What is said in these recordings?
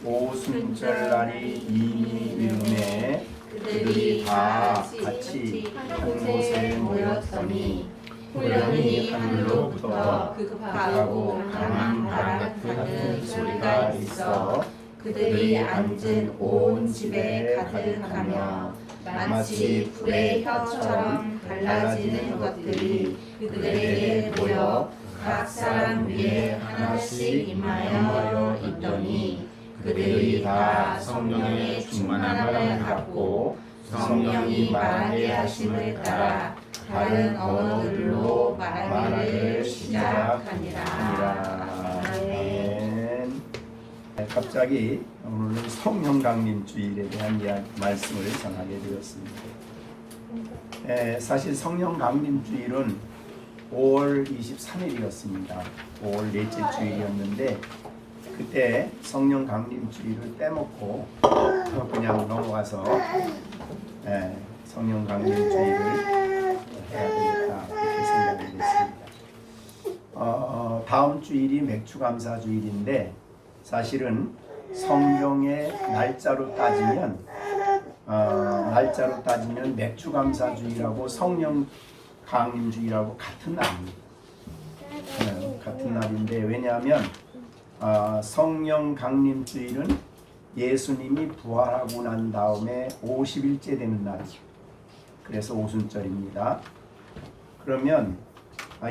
오순절 날이 이미 이름에 그들이 다 같이 한 곳에 모였더니 우연히 하늘로부터 급하고 강한 바람 같은 소리가 있어 그들이 앉은 온 집에 가득하며 마치 불의 혀처럼 갈라지는 것들이 그들에게 보여 각 사람 위에 하나씩 임하여 있더니 그들이 다 성령의 충만함을 받고 성령이 말하게 하심을 따라 다른 언어들로 말하기를 시작하니라. 아멘. 갑자기 오늘은 성령 강림 주일에 대한 말씀을 전하게 되었습니다. 사실 성령 강림 주일은 5월 23일이었습니다. 5월 넷째 주일이었는데 그때 성령 강림 주일을 빼먹고 그냥 넘어가서 성령 강림 주일을 해야 되겠다 이렇게 생각을 했습니다. 다음 주일이 맥주감사 주일인데 사실은 성경의 날짜로 따지면 맥주감사 주일하고 성령 강림 주일하고 같은 날입니다. 같은 날인데 왜냐하면 성령 강림 주일은 예수님이 부활하고 난 다음에 50일째 되는 날이죠. 그래서 오순절입니다. 그러면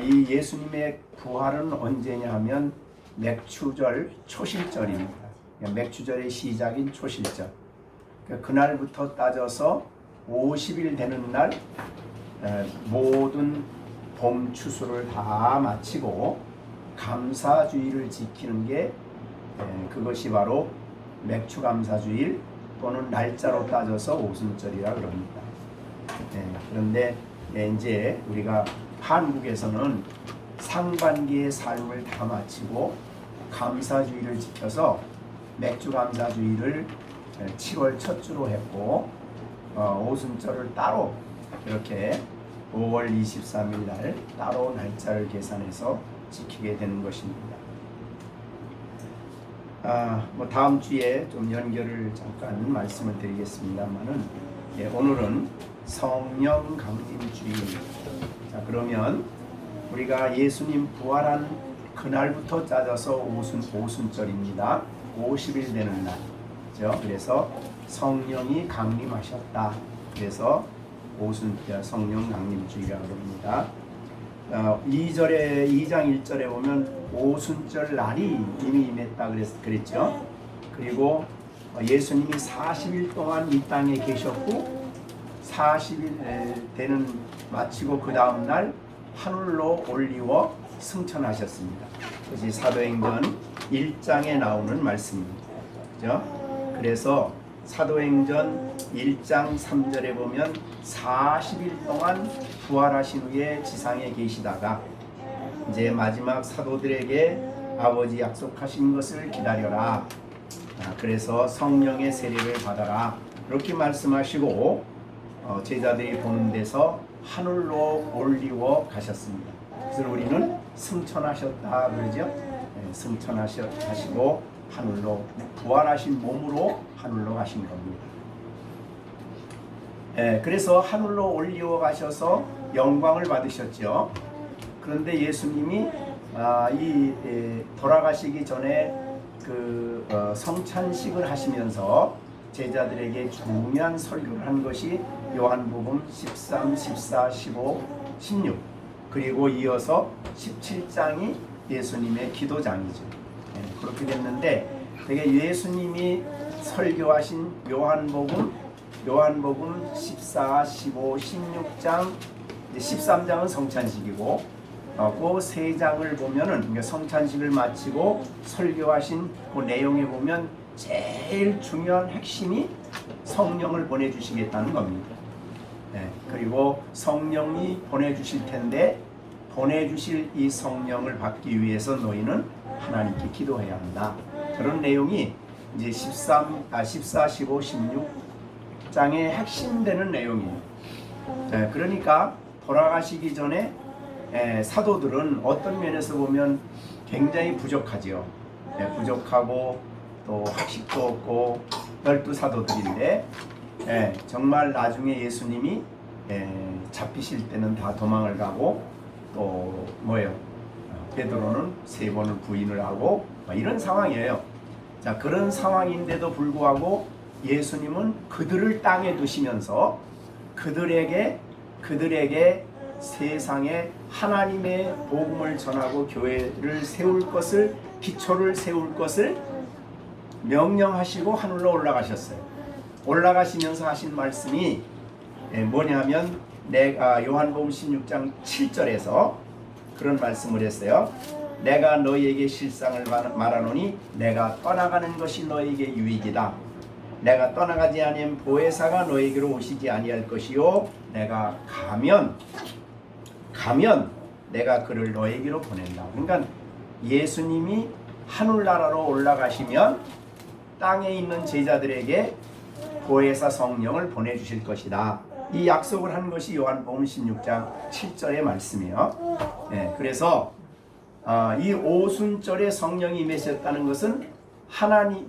이 예수님의 부활은 언제냐 하면 맥추절 초실절입니다. 맥추절의 시작인 초실절. 그날부터 따져서 50일 되는 날 모든 봄 추수를 다 마치고 감사주일을 지키는 게 그것이 바로 맥추감사주일 또는 날짜로 따져서 오순절이라 그럽니다. 그런데 이제 우리가 한국에서는 상반기의 삶을 다 마치고 감사주일을 지켜서 맥주감사주일을 7월 첫 주로 했고 오순절을 따로 이렇게 5월 23일 날 따로 날짜를 계산해서 지키게 되는 것입니다. 다음 주에 좀 연결을 잠깐 말씀을 드리겠습니다만은 오늘은 성령 강림 주일. 자, 그러면 우리가 예수님 부활한 그날부터 짜져서 오순절입니다. 50일 되는 날. 그렇죠? 그래서 성령이 강림하셨다. 그래서 성령 강림 주일이라고 합니다. 2장 1절에 보면 오순절 날이 이미 임했다 그랬죠. 그리고 예수님이 40일 동안 이 땅에 계셨고 40일 마치고 그 다음 날 하늘로 올리워 승천하셨습니다. 그것이 사도행전 1장에 나오는 말씀입니다. 그렇죠? 그래서 사도행전 1장 3절에 보면 40일 동안 부활하신 후에 지상에 계시다가 이제 마지막 사도들에게 아버지 약속하신 것을 기다려라. 그래서 성령의 세례를 받아라. 그렇게 말씀하시고 제자들이 보는 데서 하늘로 올리워 가셨습니다. 그래서 우리는 승천하셨다 그러죠. 승천하시고 하늘로 부활하신 몸으로 하늘로 가신 겁니다. 그래서 하늘로 올리워 가셔서 영광을 받으셨죠. 그런데 예수님이 돌아가시기 전에 성찬식을 하시면서 제자들에게 중요한 설교를 한 것이 요한복음 13, 14, 15, 16 그리고 이어서 17장이 예수님의 기도장이죠. 그렇게 됐는데 되게 예수님이 설교하신 요한복음 14, 15, 16장 13장은 성찬식이고 그 세 장을 보면은 그러니까 성찬식을 마치고 설교하신 그 내용에 보면 제일 중요한 핵심이 성령을 보내주시겠다는 겁니다. 그리고 성령이 보내주실 텐데 보내주실 이 성령을 받기 위해서 너희는 하나님께 기도해야 한다. 그런 내용이 이제 14, 15, 16장의 핵심되는 내용이에요. 그러니까 돌아가시기 전에 사도들은 어떤 면에서 보면 굉장히 부족하지요. 부족하고 또 학식도 없고 12사도들인데 정말 나중에 예수님이 잡히실 때는 다 도망을 가고 또 베드로는 3번을 부인을 하고 이런 상황이에요. 자, 그런 상황인데도 불구하고 예수님은 그들을 땅에 두시면서 그들에게 세상에 하나님의 복음을 전하고 교회를 세울 것을, 기초를 세울 것을 명령하시고 하늘로 올라가셨어요. 올라가시면서 하신 말씀이 뭐냐면 요한복음 16장 7절에서 그런 말씀을 했어요. 내가 너희에게 실상을 말하노니 내가 떠나가는 것이 너희에게 유익이다. 내가 떠나가지 아니하면 보혜사가 너희에게로 오시지 아니할 것이요 내가 가면 내가 그를 너희에게로 보낸다. 그러니까 예수님이 하늘나라로 올라가시면 땅에 있는 제자들에게 보혜사 성령을 보내주실 것이다. 이 약속을 한 것이 요한복음 16장 7절의 말씀이에요. 그래서 이 오순절에 성령이 임하셨다는 것은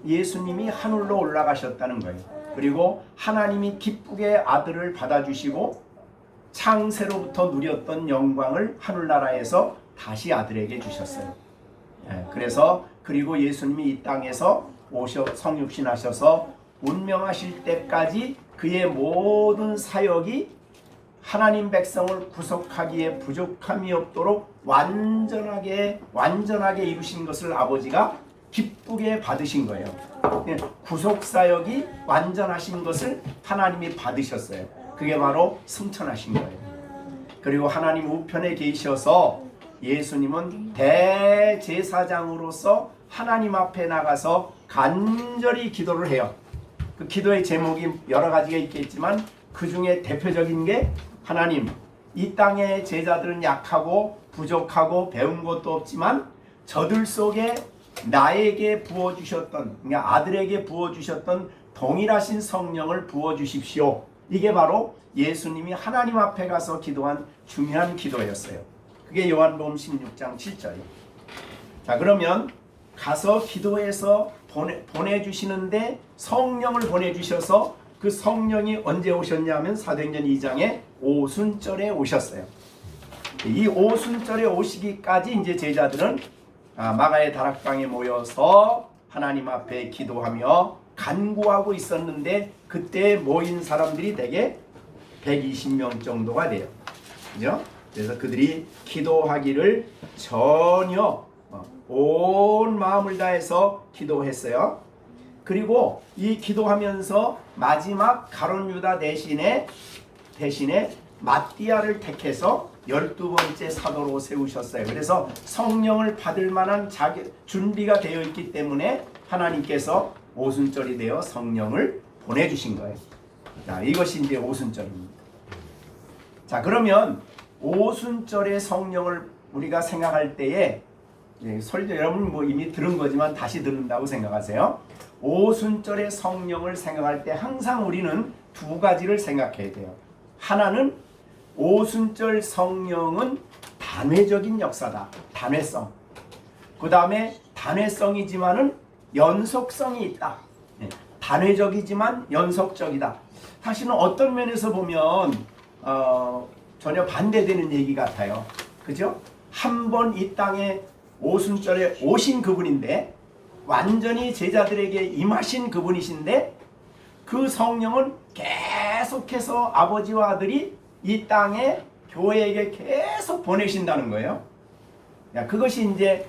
예수님이 하늘로 올라가셨다는 거예요. 그리고 하나님이 기쁘게 아들을 받아주시고 창세로부터 누렸던 영광을 하늘나라에서 다시 아들에게 주셨어요. 그래서 그리고 예수님이 이 땅에서 성육신하셔서 운명하실 때까지 그의 모든 사역이 하나님 백성을 구속하기에 부족함이 없도록 완전하게 이루신 것을 아버지가 기쁘게 받으신 거예요. 구속사역이 완전하신 것을 하나님이 받으셨어요. 그게 바로 승천하신 거예요. 그리고 하나님 우편에 계셔서 예수님은 대제사장으로서 하나님 앞에 나가서 간절히 기도를 해요. 그 기도의 제목이 여러 가지가 있겠지만 그 중에 대표적인 게 하나님, 이 땅의 제자들은 약하고 부족하고 배운 것도 없지만 저들 속에 나에게 부어주셨던, 그러니까 아들에게 부어주셨던 동일하신 성령을 부어주십시오. 이게 바로 예수님이 하나님 앞에 가서 기도한 중요한 기도였어요. 그게 요한복음 16장 7절이에요. 자, 그러면 가서 기도해서 보내주시는데 성령을 보내주셔서 그 성령이 언제 오셨냐면 사도행전 2장에 오순절에 오셨어요. 이 오순절에 오시기까지 이제 제자들은 마가의 다락방에 모여서 하나님 앞에 기도하며 간구하고 있었는데 그때 모인 사람들이 대개 120명 정도가 돼요. 그죠? 그래서 그들이 기도하기를 전혀 온 마음을 다해서 기도했어요. 그리고 이 기도하면서 마지막 가룟 유다 대신에 마띠아를 택해서 12번째 사도로 세우셨어요. 그래서 성령을 받을 만한 준비가 되어 있기 때문에 하나님께서 오순절이 되어 성령을 보내주신 거예요. 자, 이것이 이제 오순절입니다. 자, 그러면 오순절의 성령을 우리가 생각할 때에 설교 여러분 이미 들은 거지만 다시 듣는다고 생각하세요. 오순절의 성령을 생각할 때 항상 우리는 두 가지를 생각해야 돼요. 하나는 오순절 성령은 단회적인 역사다. 단회성. 그 다음에 단회성이지만은 연속성이 있다. 단회적이지만 연속적이다. 사실은 어떤 면에서 보면 전혀 반대되는 얘기 같아요. 그죠? 한 번 이 땅에 오순절에 오신 그분인데 완전히 제자들에게 임하신 그분이신데 그 성령은 계속해서 아버지와 아들이 이 땅에 교회에게 계속 보내신다는 거예요. 그것이 이제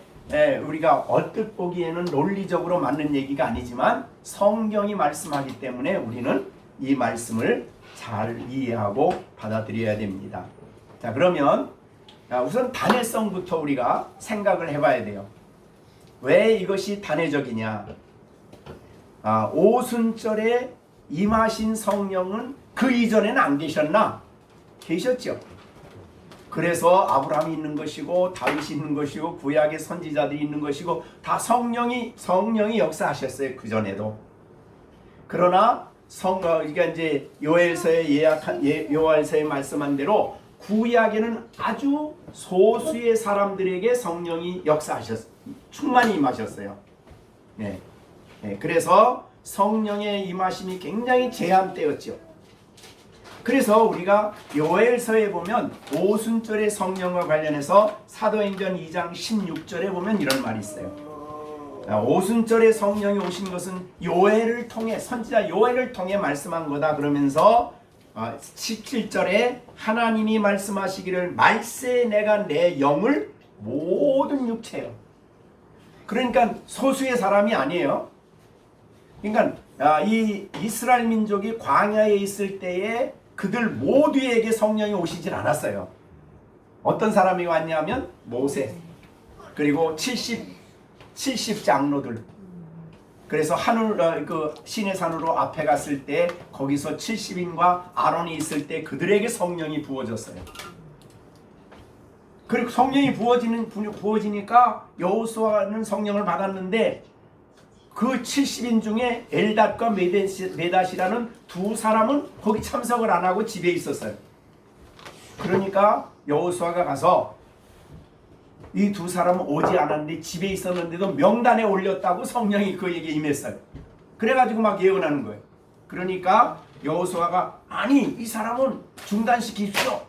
우리가 얼뜻 보기에는 논리적으로 맞는 얘기가 아니지만 성경이 말씀하기 때문에 우리는 이 말씀을 잘 이해하고 받아들여야 됩니다. 자, 그러면 우선 단회성부터 우리가 생각을 해봐야 돼요. 왜 이것이 단회적이냐? 오순절에 임하신 성령은 그 이전에는 안 계셨나? 계셨죠. 그래서 아브라함이 있는 것이고 다윗이 있는 것이고 구약의 선지자들이 있는 것이고 다 성령이 역사하셨어요. 그 전에도. 그러나 그러니까 이제 요엘서에 말씀한 대로 구약에는 아주 소수의 사람들에게 성령이 충만히 임하셨어요. 그래서 성령의 임하심이 굉장히 제한되었죠. 그래서 우리가 요엘서에 보면 오순절의 성령과 관련해서 사도행전 2장 16절에 보면 이런 말이 있어요. 오순절의 성령이 오신 것은 요엘을 통해, 선지자 요엘을 통해 말씀한 거다 그러면서 17절에 하나님이 말씀하시기를 말세 내가 내 영을 모든 육체요. 그러니까 소수의 사람이 아니에요. 그러니까 이 이스라엘 민족이 광야에 있을 때에 그들 모두에게 성령이 오시질 않았어요. 어떤 사람이 왔냐면 모세, 그리고 70 장로들. 그래서 그 신의 산으로 앞에 갔을 때 거기서 70인과 아론이 있을 때 그들에게 성령이 부어졌어요. 그리고 성령이 부어지니까 여호수아는 성령을 받았는데 그 70인 중에 엘닷과 메닷이라는 두 사람은 거기 참석을 안 하고 집에 있었어요. 그러니까 여호수아가 가서 이 두 사람은 오지 않았는데 집에 있었는데도 명단에 올렸다고 성령이 그에게 임했어요. 그래가지고 막 예언하는 거예요. 그러니까 여호수아가 아니 이 사람은 중단시키십시오.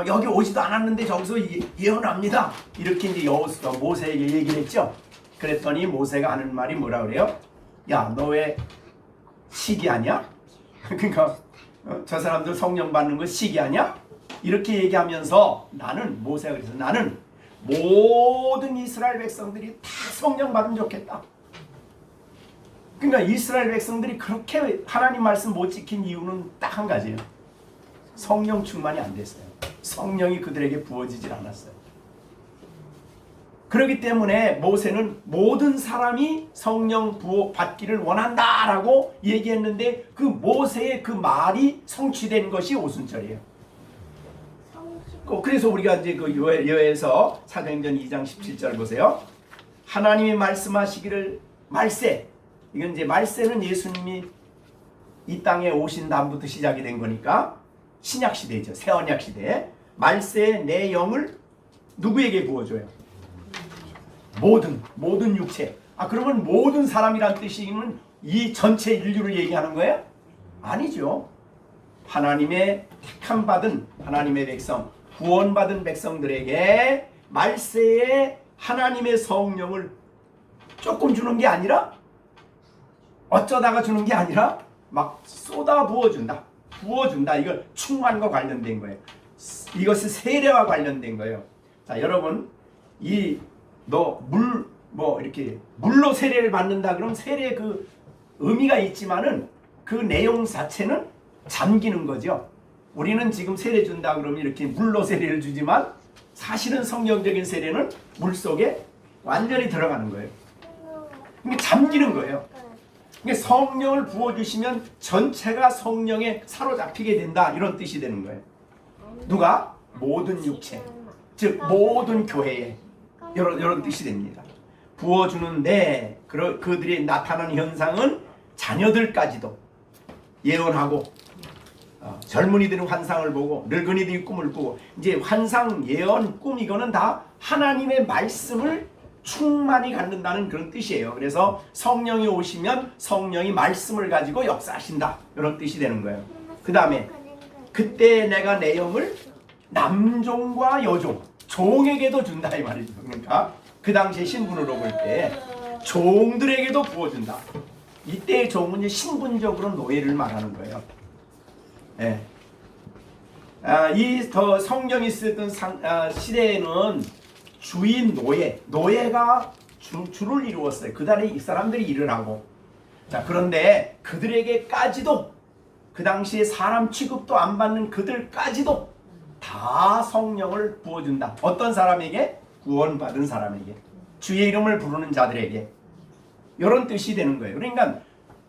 여기 오지도 않았는데 저기서 예언합니다. 이렇게 이제 모세에게 얘기를 했죠. 그랬더니 모세가 하는 말이 뭐라 그래요? 야, 너 왜 시기하냐? 그러니까 저 사람들 성령 받는 거 시기하냐? 이렇게 얘기하면서 모세가 그래서 나는 모든 이스라엘 백성들이 다 성령 받으면 좋겠다. 그러니까 이스라엘 백성들이 그렇게 하나님 말씀 못 지킨 이유는 딱 한 가지예요. 성령 충만이 안 됐어요. 성령이 그들에게 부어지질 않았어요. 그렇기 때문에 모세는 모든 사람이 성령 부어 받기를 원한다라고 얘기했는데 그 모세의 그 말이 성취된 것이 오순절이에요. 그래서 우리가 이제 그 요엘서 사도행전 2장 17절 보세요. 하나님이 말씀하시기를 말세. 이건 이제 말세는 예수님이 이 땅에 오신 다음부터 시작이 된 거니까 신약 시대죠. 새 언약 시대. 말세에 내 영을 누구에게 부어줘요? 모든 육체. 그러면 모든 사람이란 뜻이면 이 전체 인류를 얘기하는 거예요? 아니죠. 하나님의 택함 받은 하나님의 백성, 구원받은 백성들에게 말세에 하나님의 성령을 조금 주는 게 아니라 어쩌다가 주는 게 아니라 막 쏟아 부어준다. 이거 충만과 관련된 거예요. 이것이 세례와 관련된 거예요. 자, 여러분 이렇게 물로 세례를 받는다 그러면 세례 그 의미가 있지만은 그 내용 자체는 잠기는 거죠. 우리는 지금 세례 준다 그러면 이렇게 물로 세례를 주지만 사실은 성경적인 세례는 물 속에 완전히 들어가는 거예요. 그러니까 잠기는 거예요. 그러니까 성령을 부어주시면 전체가 성령에 사로잡히게 된다 이런 뜻이 되는 거예요. 누가? 모든 육체, 즉 모든 교회에 이런 뜻이 됩니다. 부어주는데 그들이 나타나는 현상은 자녀들까지도 예언하고 젊은이들은 환상을 보고 늙은이들이 꿈을 꾸고 이제 환상, 예언, 꿈 이거는 다 하나님의 말씀을 충만히 갖는다는 그런 뜻이에요. 그래서 성령이 오시면 성령이 말씀을 가지고 역사하신다 이런 뜻이 되는 거예요. 그 다음에 그때 내가 내 영을 남종과 여종, 종에게도 준다 이 말이죠. 그러니까 그 당시에 신분으로 볼 때 종들에게도 부어준다. 이때의 종은 신분적으로 노예를 말하는 거예요. 예. 이 더 성경이 쓰던 시대에는 주인 노예가 주를 이루었어요. 그 다음에 이 사람들이 일을 하고. 자, 그런데 그들에게까지도 그 당시에 사람 취급도 안 받는 그들까지도 다 성령을 부어준다. 어떤 사람에게? 구원받은 사람에게, 주의 이름을 부르는 자들에게. 이런 뜻이 되는 거예요. 그러니까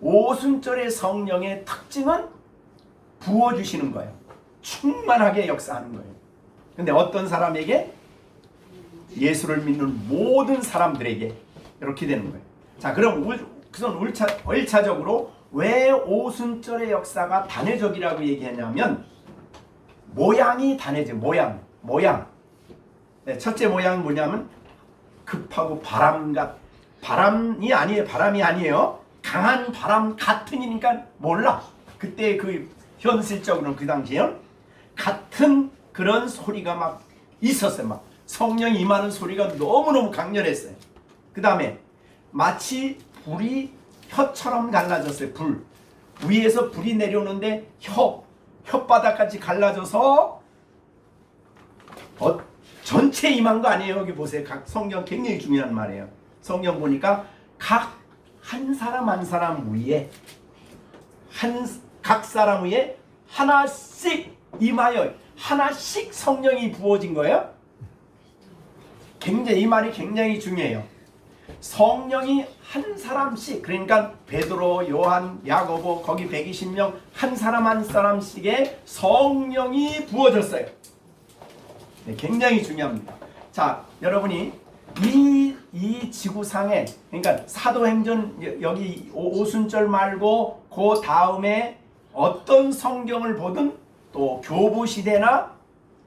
오순절의 성령의 특징은 부어주시는 거예요. 충만하게 역사하는 거예요. 근데 어떤 사람에게? 예수를 믿는 모든 사람들에게 이렇게 되는 거예요. 자, 그럼 우선 1차적으로 왜 오순절의 역사가 단회적이라고 얘기하냐면 모양이 단회죠. 모양. 네, 첫째 모양은 뭐냐면 급하고 바람이 아니에요. 강한 바람 같은 이니까 몰라. 그때 그 현실적으로는 그 당시에는 같은 그런 소리가 막 있었어요. 막 성령이 임하는 소리가 너무너무 강렬했어요. 그 다음에 마치 불이 혀처럼 갈라졌어요. 불 위에서 불이 내려오는데 혓바닥까지 갈라져서 전체 임한 거 아니에요. 여기 보세요. 각 성경 굉장히 중요한 말이에요. 성경 보니까 각 한 사람 한 사람 위에 각 사람 위에 하나씩 임하여 하나씩 성령이 부어진 거예요. 굉장히 이 말이 굉장히 중요해요. 성령이 한 사람씩, 그러니까 베드로, 요한, 야고보 거기 120명 한 사람 한 사람씩의 성령이 부어졌어요. 네, 굉장히 중요합니다. 자, 여러분이 이 지구상에, 그러니까 사도행전 여기 오순절 말고 그 다음에 어떤 성경을 보든 또 교부 시대나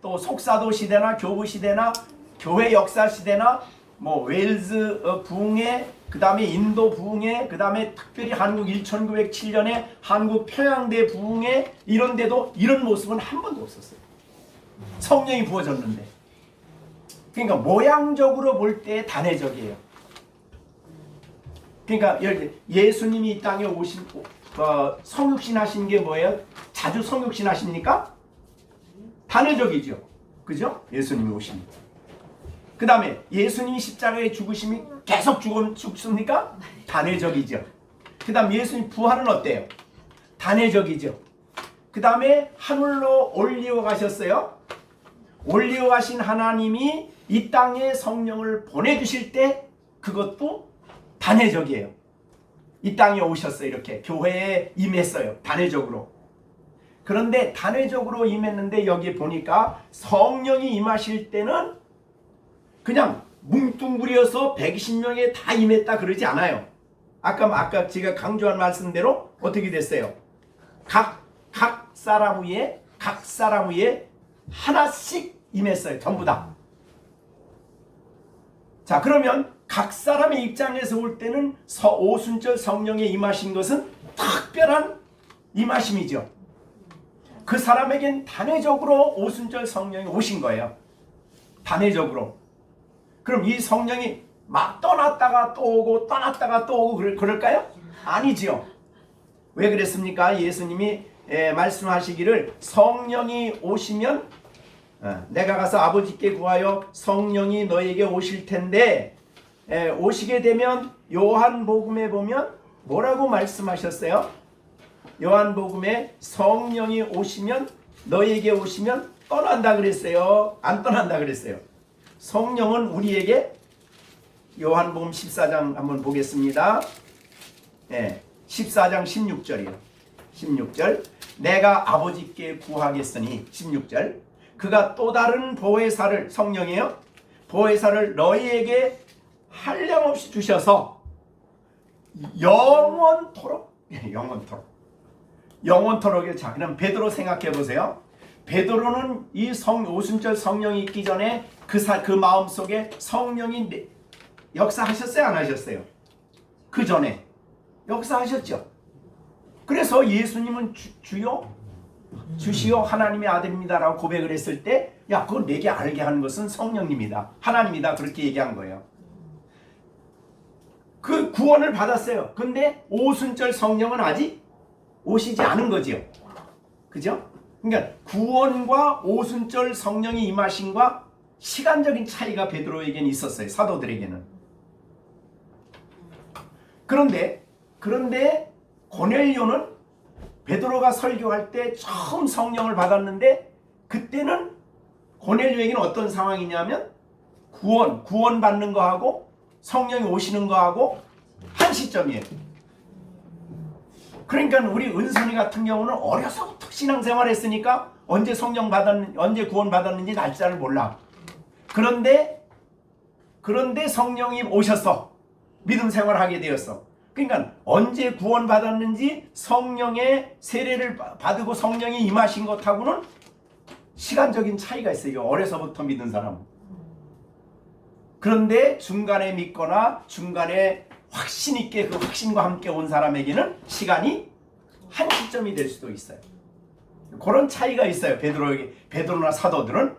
또 속사도 시대나 교부 시대나 교회 역사 시대나 뭐 웨일즈 부흥회, 그 다음에 인도 부흥회, 그 다음에 특별히 한국 1907년에 한국 평양대 부흥회, 이런 데도 이런 모습은 한 번도 없었어요. 성령이 부어졌는데. 그러니까 모양적으로 볼 때 단회적이에요. 그러니까 예수님이 이 땅에 오신 성육신 하신 게 뭐예요? 자주 성육신 하십니까? 단회적이죠. 그죠? 예수님이 오십니다. 그 다음에 예수님이 십자가에 죽으심이 계속 죽습니까? 단회적이죠. 그 다음 예수님 부활은 어때요? 단회적이죠. 그 다음에 하늘로 올리어 가셨어요. 올리어 가신 하나님이 이 땅에 성령을 보내주실 때 그것도 단회적이에요. 이 땅에 오셨어요. 이렇게 교회에 임했어요. 단회적으로. 그런데 단회적으로 임했는데 여기 보니까 성령이 임하실 때는 그냥 뭉뚱그려서 120명에 다 임했다 그러지 않아요. 아까 제가 강조한 말씀대로 어떻게 됐어요? 각 사람 위에 하나씩 임했어요. 전부 다. 자, 그러면 각 사람의 입장에서 볼 때는 오순절 성령에 임하신 것은 특별한 임하심이죠. 그 사람에겐 단회적으로 오순절 성령이 오신 거예요. 단회적으로. 그럼 이 성령이 막 떠났다가 또 오고 떠났다가 또 오고 그럴까요? 아니지요. 왜 그랬습니까? 예수님이 말씀하시기를 성령이 오시면 내가 가서 아버지께 구하여 성령이 너에게 오실 텐데 오시게 되면 요한복음에 보면 뭐라고 말씀하셨어요? 요한복음에 성령이 오시면 너에게 오시면 떠난다 그랬어요? 안 떠난다 그랬어요? 성령은 우리에게 요한복음 14장 한번 보겠습니다. 14장 16절이요. 16절 내가 아버지께 구하겠으니 16절 그가 또 다른 보혜사를 성령이에요. 보혜사를 너희에게 한량없이 주셔서 영원토록이요. 자, 그럼 베드로 생각해 보세요. 베드로는 이 오순절 성령이 있기 전에 그 마음 속에 성령이 역사하셨어요, 안 하셨어요? 그 전에 역사하셨죠. 그래서 예수님은 주시오 하나님의 아들입니다라고 고백을 했을 때 야, 그걸 내게 알게 하는 것은 성령님이다, 하나님이다, 그렇게 얘기한 거예요. 그 구원을 받았어요. 근데 오순절 성령은 아직 오시지 않은 거지요. 그죠? 그러니까 구원과 오순절 성령이 임하심과 시간적인 차이가 베드로에게는 있었어요. 사도들에게는. 그런데 고넬료는 베드로가 설교할 때 처음 성령을 받았는데 그때는 고넬료에게는 어떤 상황이냐면 구원받는 거하고 성령이 오시는 거하고 한 시점이에요. 그러니까 우리 은선이 같은 경우는 어려서부터 신앙생활 했으니까 언제 구원 받았는지 날짜를 몰라. 그런데 성령이 오셨어. 믿음 생활하게 되었어. 그러니까 언제 구원 받았는지 성령의 세례를 받고 성령이 임하신 것하고는 시간적인 차이가 있어요. 어려서부터 믿은 사람은. 그런데 중간에 믿거나 중간에 확신 있게 그 확신과 함께 온 사람에게는 시간이 한 시점이 될 수도 있어요. 그런 차이가 있어요. 베드로나 사도들은.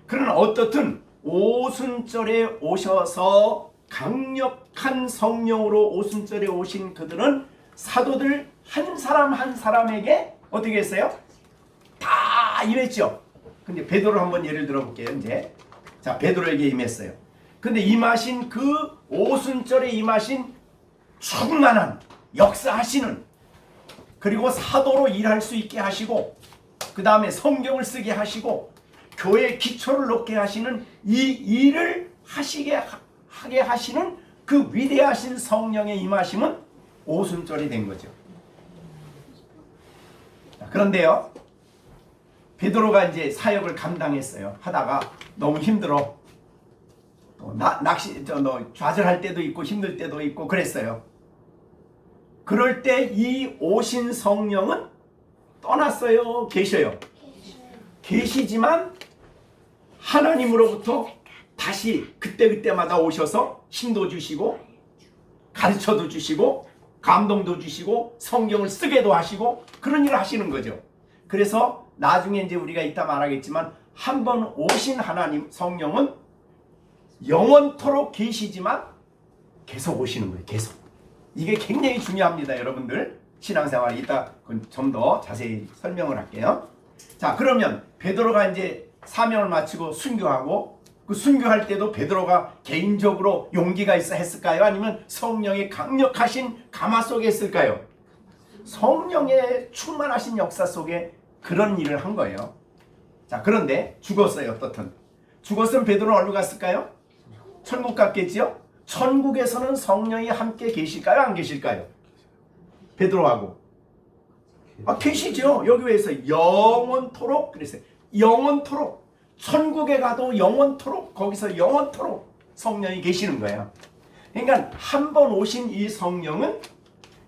그러나 어떻든 오순절에 오셔서 강력한 성령으로 오순절에 오신 그들은 사도들 한 사람 한 사람에게 어떻게 했어요? 다 임했죠. 근데 베드로 한번 예를 들어볼게요. 이제 자, 베드로에게 임했어요. 근데 임하신 그 오순절에 임하신 충만한 역사하시는, 그리고 사도로 일할 수 있게 하시고 그 다음에 성경을 쓰게 하시고 교회의 기초를 놓게 하시는 이 일을 하게 하시는 그 위대하신 성령의 임하심은 오순절이 된 거죠. 그런데요, 베드로가 이제 사역을 감당했어요. 하다가 너무 힘들어. 좌절할 때도 있고 힘들 때도 있고 그랬어요. 그럴 때 이 오신 성령은 떠났어요? 계셔요? 계시지만 하나님으로부터 다시 그때그때마다 오셔서 힘도 주시고 가르쳐도 주시고 감동도 주시고 성경을 쓰게도 하시고 그런 일을 하시는 거죠. 그래서 나중에 이제 우리가 이따 말하겠지만 한번 오신 하나님 성령은 영원토록 계시지만 계속 오시는 거예요. 계속. 이게 굉장히 중요합니다. 여러분들 신앙생활 이따 좀 더 자세히 설명을 할게요. 자, 그러면 베드로가 이제 사명을 마치고 순교하고 그 순교할 때도 베드로가 개인적으로 용기가 있어 했을까요? 아니면 성령의 강력하신 가마 속에 있을까요? 성령의 충만하신 역사 속에 그런 일을 한 거예요. 자, 그런데 죽었어요. 어떻든 죽었으면 베드로는 어디로 갔을까요? 천국 갔겠지요? 천국에서는 성령이 함께 계실까요? 안 계실까요? 베드로하고 계시죠. 여기 왜서 영원토록 그랬어요. 영원토록 천국에 가도 영원토록 거기서 영원토록 성령이 계시는 거예요. 그러니까 한 번 오신 이 성령은,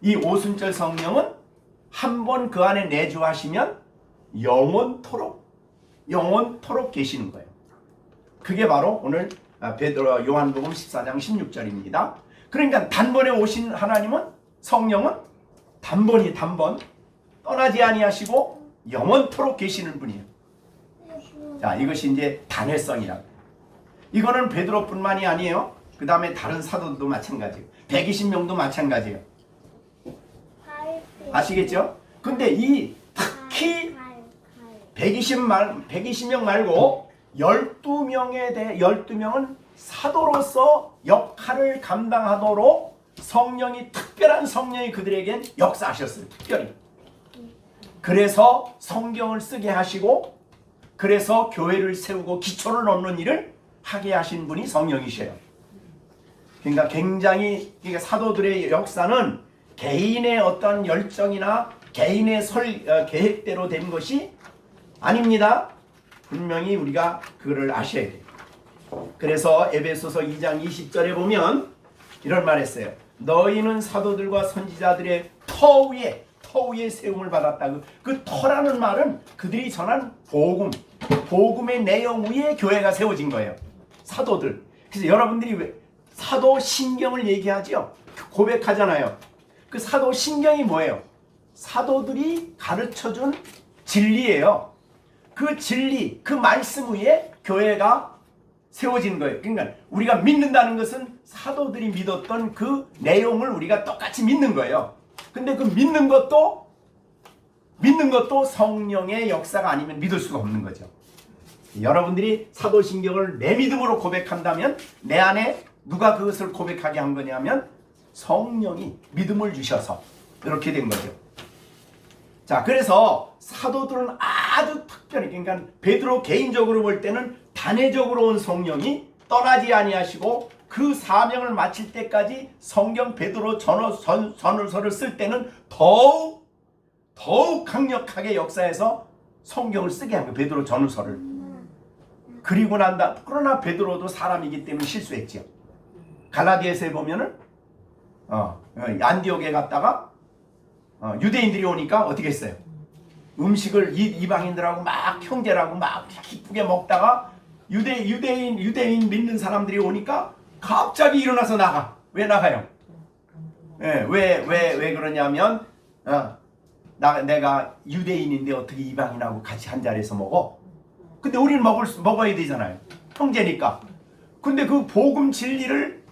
이 오순절 성령은 한 번 그 안에 내주하시면 영원토록 계시는 거예요. 그게 바로 오늘 베드로 요한복음 14장 16절입니다. 그러니까 단번에 오신 하나님은, 성령은 단번 떠나지 아니하시고 영원토록 계시는 분이에요. 자, 이것이 이제 단회성이라고. 이거는 베드로뿐만이 아니에요. 그 다음에 다른 사도들도 마찬가지예요. 120명도 마찬가지예요. 아시겠죠? 근데 이 특히 120명 말고 12명은 사도로서 역할을 감당하도록 성령이, 특별한 성령이 그들에겐 역사하셨어요. 특별히. 그래서 성경을 쓰게 하시고 그래서 교회를 세우고 기초를 놓는 일을 하게 하신 분이 성령이셔요. 그러니까 굉장히 사도들의 역사는 개인의 어떤 열정이나 개인의 계획대로 된 것이 아닙니다. 분명히 우리가 그거를 아셔야 돼요. 그래서 에베소서 2장 20절에 보면 이런 말 했어요. 너희는 사도들과 선지자들의 터 위에 세움을 받았다. 그 터라는 말은 그들이 전한 복음의 내용 위에 교회가 세워진 거예요. 사도들. 그래서 여러분들이 왜 사도 신경을 얘기하죠? 고백하잖아요. 그 사도 신경이 뭐예요? 사도들이 가르쳐준 진리예요. 그 진리, 그 말씀 위에 교회가 세워진 거예요. 그러니까 우리가 믿는다는 것은 사도들이 믿었던 그 내용을 우리가 똑같이 믿는 거예요. 근데 그 믿는 것도 성령의 역사가 아니면 믿을 수가 없는 거죠. 여러분들이 사도신경을 내 믿음으로 고백한다면 내 안에 누가 그것을 고백하게 한 거냐면 성령이 믿음을 주셔서 이렇게 된 거죠. 자, 그래서 사도들은 아주 특별히, 그러니까 베드로 개인적으로 볼 때는 단회적으로 온 성령이 떠나지 아니하시고 그 사명을 마칠 때까지 성경 베드로 전후서를 쓸 때는 더욱 강력하게 역사해서 성경을 쓰게 한 거예요. 베드로 전후서를. 그리고 난다. 그러나 베드로도 사람이기 때문에 실수했죠. 갈라디아서에 보면은 안디옥에 갔다가 유대인들이 오니까 어떻게 했어요? 음식을 이방인들하고 막 형제라고 막 기쁘게 먹다가 유대인 믿는 사람들이 오니까 갑자기 일어나서 나가. 왜 나가요? 예, 왜 그러냐면 내가 유대인인데 어떻게 이방인하고 같이 한 자리에서 먹어? 근데 우리는 먹어야 되잖아요. 형제니까. 근데 그 복음 진리를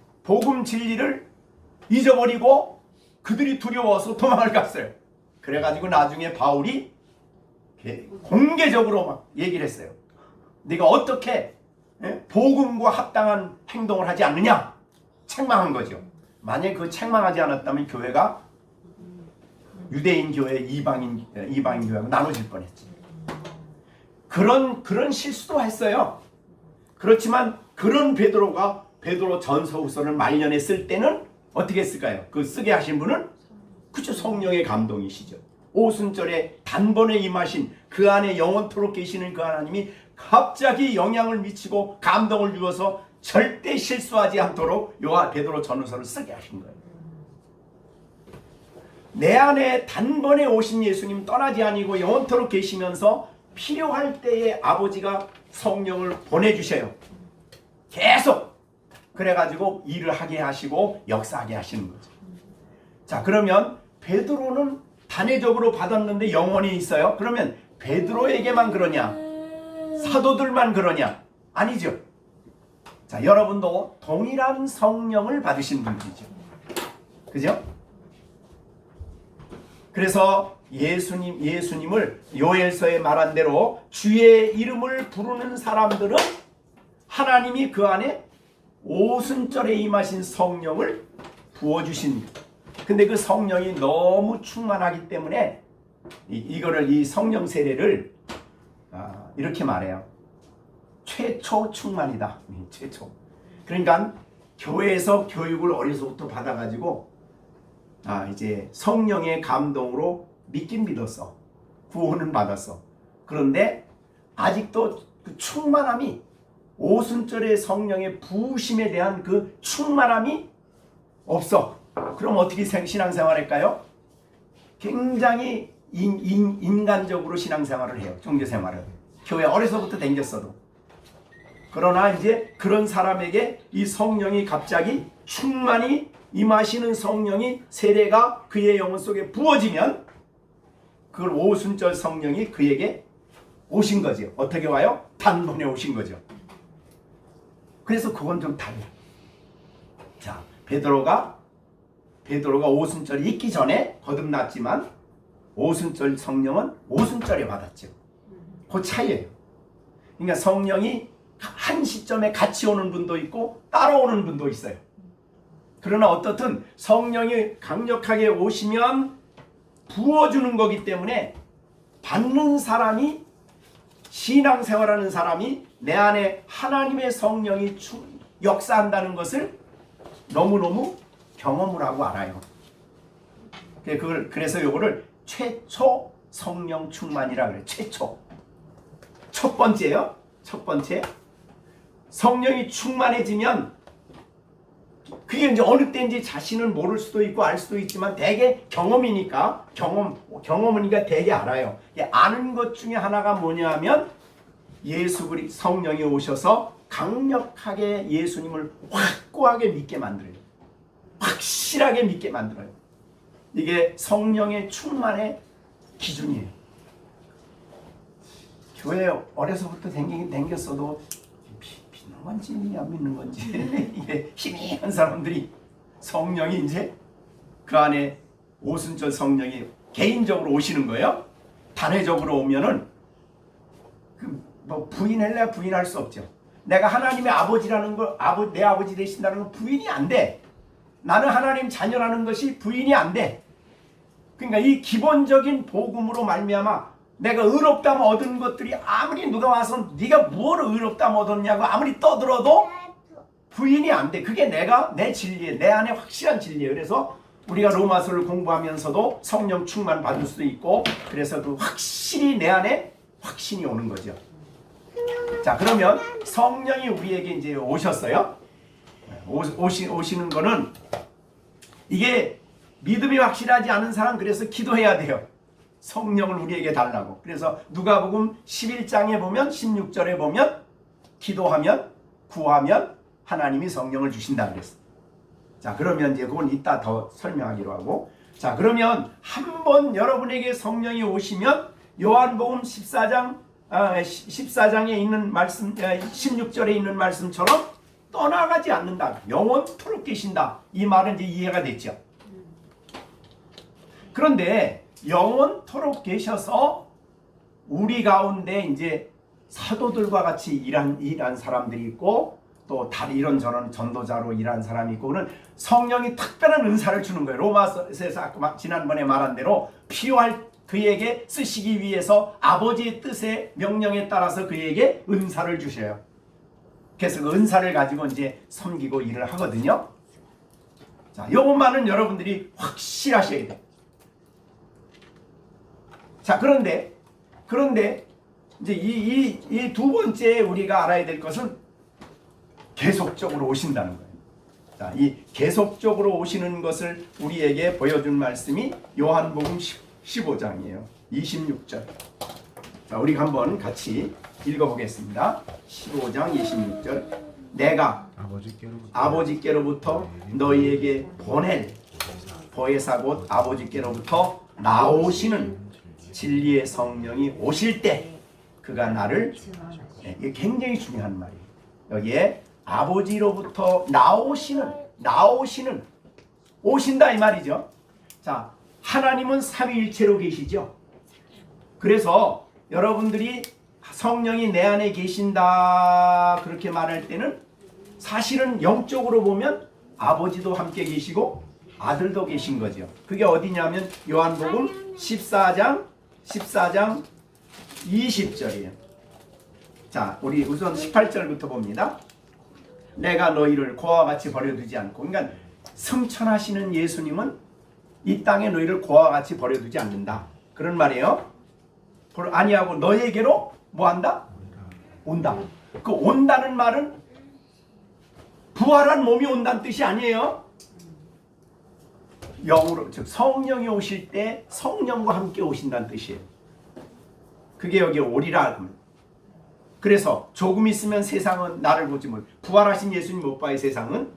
잊어버리고 그들이 두려워서 도망을 갔어요. 그래가지고 나중에 바울이 공개적으로 막 얘기를 했어요. 네가 어떻게 복음과 합당한 행동을 하지 않느냐? 책망한 거죠. 만약에 그 책망하지 않았다면 교회가 유대인 교회, 이방인 교회가 나눠질 뻔했지. 그런 실수도 했어요. 그렇지만 그런 베드로 전서후서를 말년에 쓸 때는 어떻게 했을까요? 그 쓰게 하신 분은 그죠, 성령의 감동이시죠. 오순절에 단번에 임하신 그 안에 영원토록 계시는 그 하나님이 갑자기 영향을 미치고 감동을 주어서 절대 실수하지 않도록 베드로 전후서를 쓰게 하신 거예요. 내 안에 단번에 오신 예수님 떠나지 아니고 영원토록 계시면서 필요할 때에 아버지가 성령을 보내주셔요. 계속. 그래가지고 일을 하게 하시고 역사하게 하시는 거죠. 자, 그러면 베드로는 단회적으로 받았는데 영원히 있어요. 그러면 베드로에게만 그러냐? 사도들만 그러냐? 아니죠. 자, 여러분도 동일한 성령을 받으신 분들이죠. 그죠? 그래서 예수님을 요엘서에 말한 대로 주의 이름을 부르는 사람들은 하나님이 그 안에 오순절에 임하신 성령을 부어주신. 근데 그 성령이 너무 충만하기 때문에 이 성령 세례를 이렇게 말해요. 최초 충만이다. 최초. 그러니까 교회에서 교육을 어려서부터 받아가지고 이제 성령의 감동으로 믿긴 믿었어. 구원은 받았어. 그런데 아직도 그 충만함이, 오순절의 성령의 부으심에 대한 그 충만함이 없어. 그럼 어떻게 신앙생활 할까요? 굉장히 인간적으로 신앙생활을 해요. 종교생활을. 교회 어려서부터 댕겼어도. 그러나 이제 그런 사람에게 이 성령이 갑자기 충만히 임하시는 성령이 세례가 그의 영혼 속에 부어지면 그걸 오순절 성령이 그에게 오신 거죠. 어떻게 와요? 단번에 오신 거죠. 그래서 그건 좀 달라. 자, 베드로가 오순절이 있기 전에 거듭났지만 오순절 성령은 오순절에 받았죠. 그 차이예요. 그러니까 성령이 한 시점에 같이 오는 분도 있고 따라오는 분도 있어요. 그러나 어떻든 성령이 강력하게 오시면 부어주는 거기 때문에 받는 사람이, 신앙생활하는 사람이 내 안에 하나님의 성령이 역사한다는 것을 너무너무 경험을 하고 알아요. 그래서 이거를 최초 성령 충만이라 그래요. 최초. 첫 번째요. 첫 번째. 성령이 충만해지면 그게 이제 어느 때인지 자신은 모를 수도 있고 알 수도 있지만 대개 경험이니까 경험이니까 대개 알아요. 아는 것 중에 하나가 뭐냐면 예수 그리스도 성령이 오셔서 강력하게 예수님을 확고하게 믿게 만들어요. 확실하게 믿게 만들어요. 이게 성령의 충만의 기준이에요. 교회 어려서부터 댕겼어도 믿는 건지 안 믿는 건지 이게 희미한 사람들이 성령이 이제 그 안에 오순절 성령이 개인적으로 오시는 거예요. 단회적으로 오면은 뭐 부인할래야 부인할 수 없죠. 내가 하나님의 아버지라는 걸 내 아버지 되신다는 건 부인이 안 돼. 나는 하나님 자녀라는 것이 부인이 안 돼. 그러니까 이 기본적인 복음으로 말미암아 내가 의롭다면 얻은 것들이 아무리 누가 와서 네가 무엇을 의롭다면 얻었냐고 아무리 떠들어도 부인이 안 돼. 그게 내 진리예요. 내 안에 확실한 진리예요. 그래서 우리가 로마서를 공부하면서도 성령 충만 받을 수도 있고 그래서 그 확실히 내 안에 확신이 오는 거죠. 자, 그러면 성령이 우리에게 이제 오셨어요. 오시는 거는 이게 믿음이 확실하지 않은 사람 그래서 기도해야 돼요. 성령을 우리에게 달라고. 그래서 누가복음 11장에 보면 16절에 보면 기도하면 구하면 하나님이 성령을 주신다 그랬어요. 자, 그러면 이제 그건 이따 더 설명하기로 하고, 자, 그러면 한번 여러분에게 성령이 오시면 요한복음 14장에 있는 말씀, 16절에 있는 말씀처럼 떠나가지 않는다. 영원토록 계신다. 이 말은 이제 이해가 됐죠. 그런데 영원토록 계셔서 우리 가운데 이제 사도들과 같이 일한 사람들이 있고, 또 다른 이런저런 전도자로 일한 사람이 있고, 그는 성령이 특별한 은사를 주는 거예요. 로마서에서 아까 지난번에 말한 대로 필요할 그에게 쓰시기 위해서 아버지의 뜻에 명령에 따라서 그에게 은사를 주셔요. 그래서 그 은사를 가지고 이제 섬기고 일을 하거든요. 자, 요것만은 여러분들이 확실하셔야 돼요. 자, 그런데 이제 이 두 번째 우리가 알아야 될 것은 계속적으로 오신다는 거예요. 자, 이 계속적으로 오시는 것을 우리에게 보여준 말씀이 요한복음 15장이에요. 26절. 자, 우리 한번 같이 읽어보겠습니다. 15장 26절. 내가 아버지께로부터 너희에게 보낼 보혜사 곧 아버지께로부터 나오시는 진리의 성령이 오실 때 그가 나를, 이게 굉장히 중요한 말이에요. 여기에 아버지로부터 오신다 이 말이죠. 자, 하나님은 삼위일체로 계시죠. 그래서 여러분들이 성령이 내 안에 계신다 그렇게 말할 때는 사실은 영적으로 보면 아버지도 함께 계시고 아들도 계신 거죠. 그게 어디냐면 요한복음 14장 20절이에요. 자, 우리 우선 18절부터 봅니다. 내가 너희를 고와 같이 버려두지 않고, 그러니까 승천하시는 예수님은 이 땅에 너희를 고와 같이 버려두지 않는다. 그런 말이에요. 아니하고 너희에게로 뭐한다? 온다. 그 온다는 말은 부활한 몸이 온다는 뜻이 아니에요. 영으로, 즉 성령이 오실 때 성령과 함께 오신다는 뜻이에요. 그게 여기 오리라. 그래서 조금 있으면 세상은 나를 보지 못. 부활하신 예수님 못 봐요, 세상은.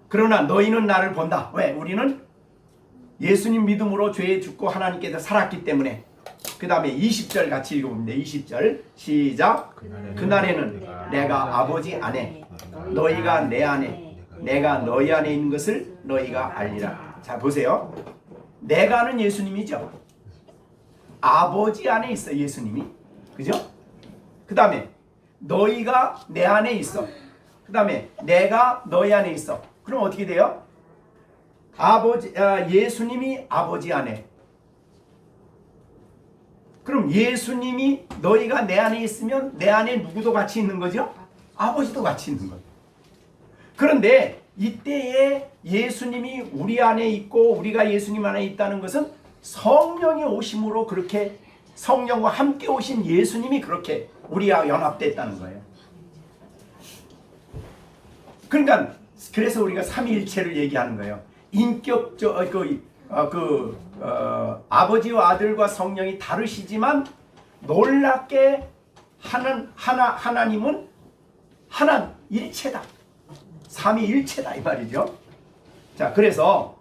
그러나 너희는 나를 본다. 왜? 우리는 예수님 믿음으로 죄에 죽고 하나님께서 살았기 때문에. 그 다음에 20절 같이 읽어봅니다. 20절 시작. 그날에는 내가 아버지 안에, 너희가 내 안에, 내가 너희 안에 있는 것을 너희가 알리라. 자, 보세요. 내가는 예수님이죠. 아버지 안에 있어 예수님이. 그죠? 그 다음에 너희가 내 안에 있어. 그 다음에 내가 너희 안에 있어. 그럼 어떻게 돼요? 예수님이 아버지 안에. 그럼 예수님이 너희가 내 안에 있으면 내 안에 누구도 같이 있는 거죠? 아버지도 같이 있는 거예요. 그런데 이때에 예수님이 우리 안에 있고 우리가 예수님 안에 있다는 것은 성령이 오심으로, 그렇게 성령과 함께 오신 예수님이 그렇게 우리와 연합됐다는 거예요. 그러니까 그래서 우리가 삼위일체를 얘기하는 거예요. 인격적 아버지와 아들과 성령이 다르시지만 놀랍게 하나님은 하나 일체다. 삼위일체다 이 말이죠. 자, 그래서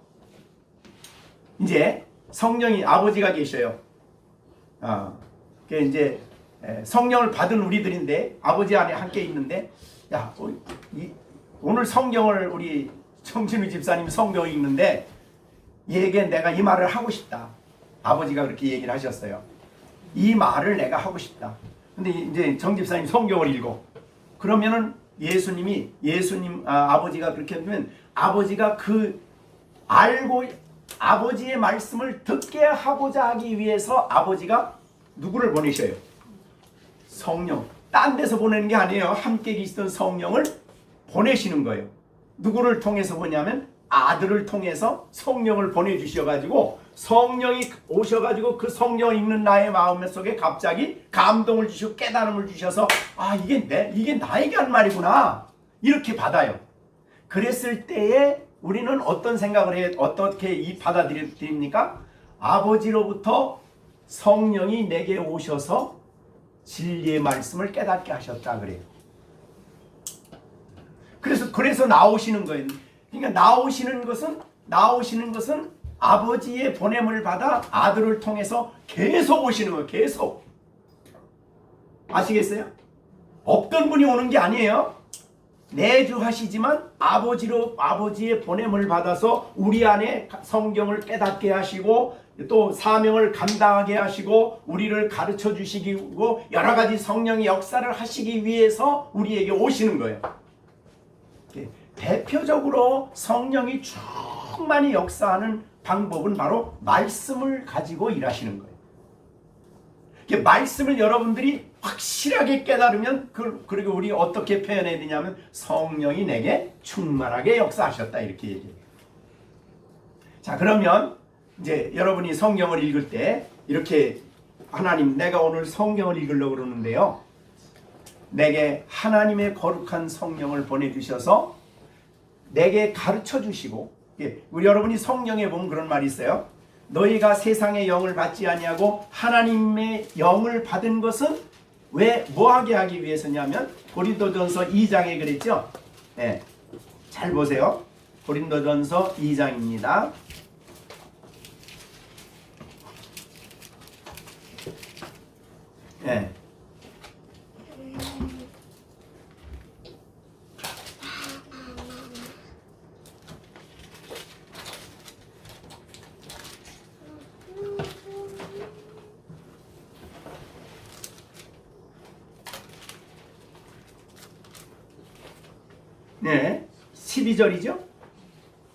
이제 성령이 아버지가 계셔요. 그 이제 성령을 받은 우리들인데 아버지 안에 함께 있는데, 야, 오늘 성경을 우리 청진우 집사님 성경을 읽는데 얘에게 내가 이 말을 하고 싶다. 아버지가 그렇게 얘기를 하셨어요. 이 말을 내가 하고 싶다. 근데 이제 정 집사님 성경을 읽어. 그러면은 아버지가 그렇게 하면 아버지가 아버지의 말씀을 듣게 하고자 하기 위해서 아버지가 누구를 보내셔요? 성령. 딴 데서 보내는 게 아니에요. 함께 계시던 성령을 보내시는 거예요. 누구를 통해서 보냐면 아들을 통해서 성령을 보내주셔가지고, 성령이 오셔가지고 그 성령 읽는 나의 마음 속에 갑자기 감동을 주시고 깨달음을 주셔서, 이게 나에게 한 말이구나, 이렇게 받아요. 그랬을 때에 우리는 어떤 생각을 해요? 어떻게 받아들입니까? 아버지로부터 성령이 내게 오셔서 진리의 말씀을 깨닫게 하셨다 그래요. 그래서 나오시는 거예요. 그러니까 나오시는 것은 아버지의 보냄을 받아 아들을 통해서 계속 오시는 거예요. 계속. 아시겠어요? 없던 분이 오는 게 아니에요. 내주하시지만 아버지의 보냄을 받아서 우리 안에 성경을 깨닫게 하시고 또 사명을 감당하게 하시고 우리를 가르쳐 주시고 여러 가지 성령의 역사를 하시기 위해서 우리에게 오시는 거예요. 대표적으로 성령이 충만히 역사하는 방법은 바로 말씀을 가지고 일하시는 거예요. 말씀을 여러분들이 확실하게 깨달으면 그리고 우리 어떻게 표현해야 되냐면 성령이 내게 충만하게 역사하셨다 이렇게 얘기해요. 자, 그러면 이제 여러분이 성경을 읽을 때 이렇게 하나님, 내가 오늘 성경을 읽으려고 그러는데요, 내게 하나님의 거룩한 성령을 보내주셔서 내게 가르쳐 주시고, 우리 여러분이 성경에 보면 그런 말이 있어요. 너희가 세상의 영을 받지 아니하고 하나님의 영을 받은 것은 왜 뭐하게 하기 위해서냐면 고린도전서 2장에 그랬죠. 네. 잘 보세요. 고린도전서 2장입니다. 네. 네, 12절이죠?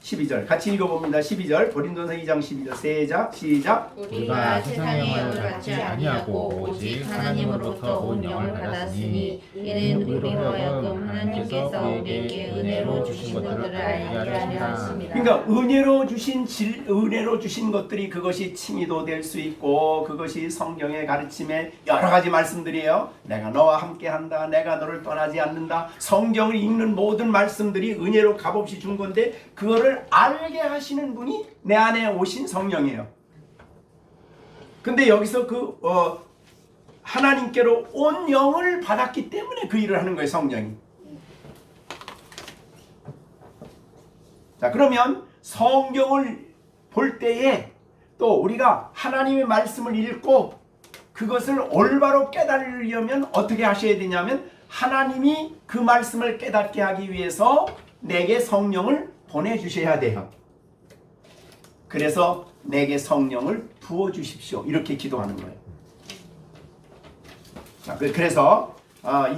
12절 같이 읽어봅니다. 12절 고린도서 2장 12절 시작. 우리가 세상의 영을 받지 아니하고 오직 하나님으로부터 온 영을 받았으니 이는 우리로 하여금 하나님께서 우리에게 은혜로 주신 것들을 알게 하려 하심이라. 그러니까 은혜로 주신 것들이 그것이 칭의도 될 수 있고 그것이 성경의 가르침의 여러 가지 말씀들이에요. 내가 너와 함께한다. 내가 너를 떠나지 않는다. 성경을 읽는 모든 말씀들이 은혜로 값없이 준 건데 그거를 알게 하시는 분이 내 안에 오신 성령이에요. 근데 여기서 하나님께로 온 영을 받았기 때문에 그 일을 하는 거예요, 성령이. 자, 그러면 성경을 볼 때에 또 우리가 하나님의 말씀을 읽고 그것을 올바로 깨달으려면 어떻게 하셔야 되냐면 하나님이 그 말씀을 깨닫게 하기 위해서 내게 성령을 보내주셔야 돼요. 그래서 내게 성령을 부어주십시오. 이렇게 기도하는 거예요. 자, 그래서 요한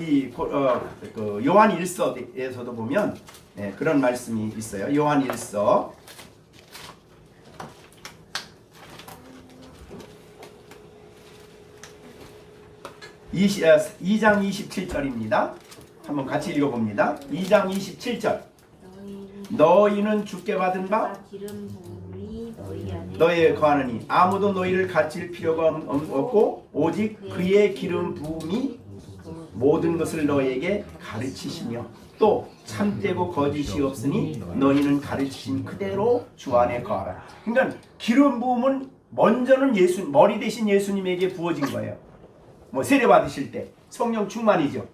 1서에서도 보면 그런 말씀이 있어요. 요한 1서 2장 27절입니다. 한번 같이 읽어봅니다. 2장 27절. 너희는 주께 받은 바 너희에 거하느니 아무도 너희를 가르칠 필요가 없고 오직 그의 기름 부음이 모든 것을 너희에게 가르치시며 또 참되고 거짓이 없으니 너희는 가르치신 그대로 주 안에 거하라. 그러니까 기름 부음은 먼저는 머리 대신 예수님에게 부어진 거예요. 세례 받으실 때 성령 충만이죠.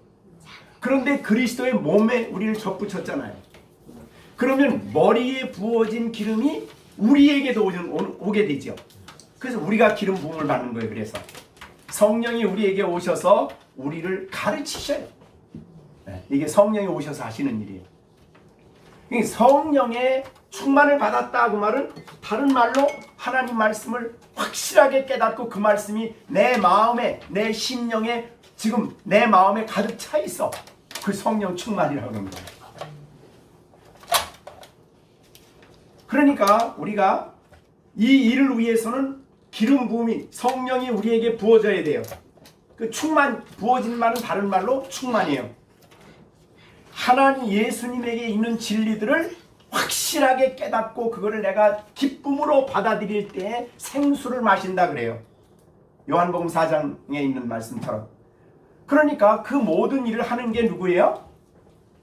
그런데 그리스도의 몸에 우리를 접붙였잖아요. 그러면 머리에 부어진 기름이 우리에게도 오게 되죠. 그래서 우리가 기름 부음을 받는 거예요. 그래서 성령이 우리에게 오셔서 우리를 가르치셔요. 이게 성령이 오셔서 하시는 일이에요. 성령의 충만을 받았다 그 말은 다른 말로 하나님 말씀을 확실하게 깨닫고 그 말씀이 내 마음에 내 심령에 지금 내 마음에 가득 차 있어. 그 성령 충만이라고 하는 거예요. 그러니까 우리가 이 일을 위해서는 기름 부음이 성령이 우리에게 부어져야 돼요. 그 부어진 말은 다른 말로 충만이에요. 하나님 예수님에게 있는 진리들을 확실하게 깨닫고 그거를 내가 기쁨으로 받아들일 때 생수를 마신다 그래요. 요한복음 4장에 있는 말씀처럼. 그러니까 그 모든 일을 하는 게 누구예요?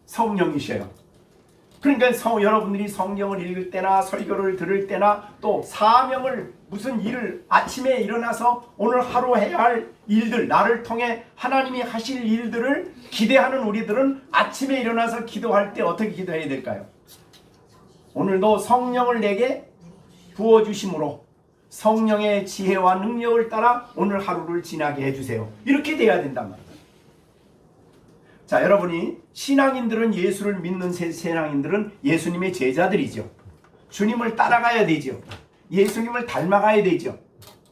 성령이셔요. 그러니까 여러분들이 성경을 읽을 때나 설교를 들을 때나 또 사명을 무슨 일을 아침에 일어나서 오늘 하루 해야 할 일들 나를 통해 하나님이 하실 일들을 기대하는 우리들은 아침에 일어나서 기도할 때 어떻게 기도해야 될까요? 오늘도 성령을 내게 부어주심으로 성령의 지혜와 능력을 따라 오늘 하루를 지나게 해주세요. 이렇게 돼야 된단 말이에요. 자, 여러분이 신앙인들은, 예수를 믿는 신앙인들은 예수님의 제자들이죠. 주님을 따라가야 되죠. 예수님을 닮아가야 되죠.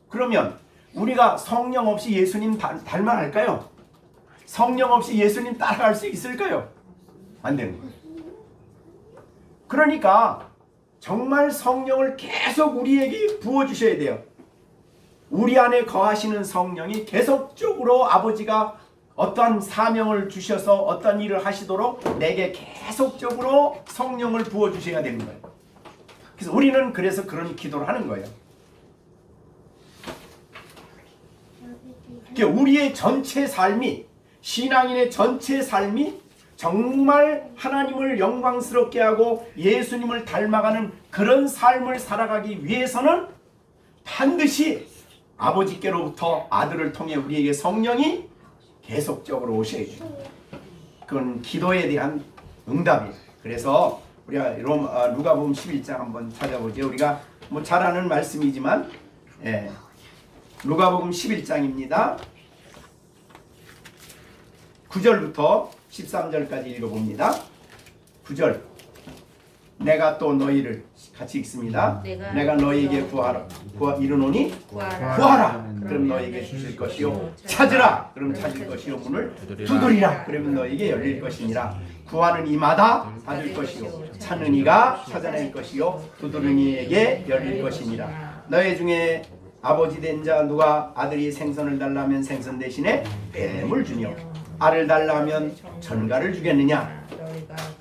그러면 우리가 성령 없이 예수님 닮아갈까요? 성령 없이 예수님 따라갈 수 있을까요? 안 되는 거예요. 그러니까 정말 성령을 계속 우리에게 부어주셔야 돼요. 우리 안에 거하시는 성령이 계속적으로 아버지가 어떠한 사명을 주셔서 어떤 일을 하시도록 내게 계속적으로 성령을 부어주셔야 되는 거예요. 그래서 우리는 그런 기도를 하는 거예요. 우리의 전체 삶이, 신앙인의 전체 삶이 정말 하나님을 영광스럽게 하고 예수님을 닮아가는 그런 삶을 살아가기 위해서는 반드시 아버지께로부터 아들을 통해 우리에게 성령이 계속적으로 오셔야 돼요. 그건 기도에 대한 응답이에요. 그래서 우리가 누가복음 11장 한번 찾아보죠. 우리가 뭐 잘 아는 말씀이지만, 누가복음 11장입니다. 9절부터 13절까지 읽어봅니다. 9절. 내가 또 너희를 같이 읽습니다. 내가 너희에게 이르노니 구하라. 그럼 너희에게 주실 것이요. 찾으라. 그럼 찾을 것이요. 문을 두드리라. 그러면 너희에게 열릴 것이니라. 구하는 이마다 받을 것이요. 찾는 이가 찾아낼 것이요. 두드리는 이에게 열릴 것이니라. 너희 중에 아버지 된 자 누가 아들이 생선을 달라면 생선 대신에 뱀을 주며 알을 달라면 전갈을 주겠느냐?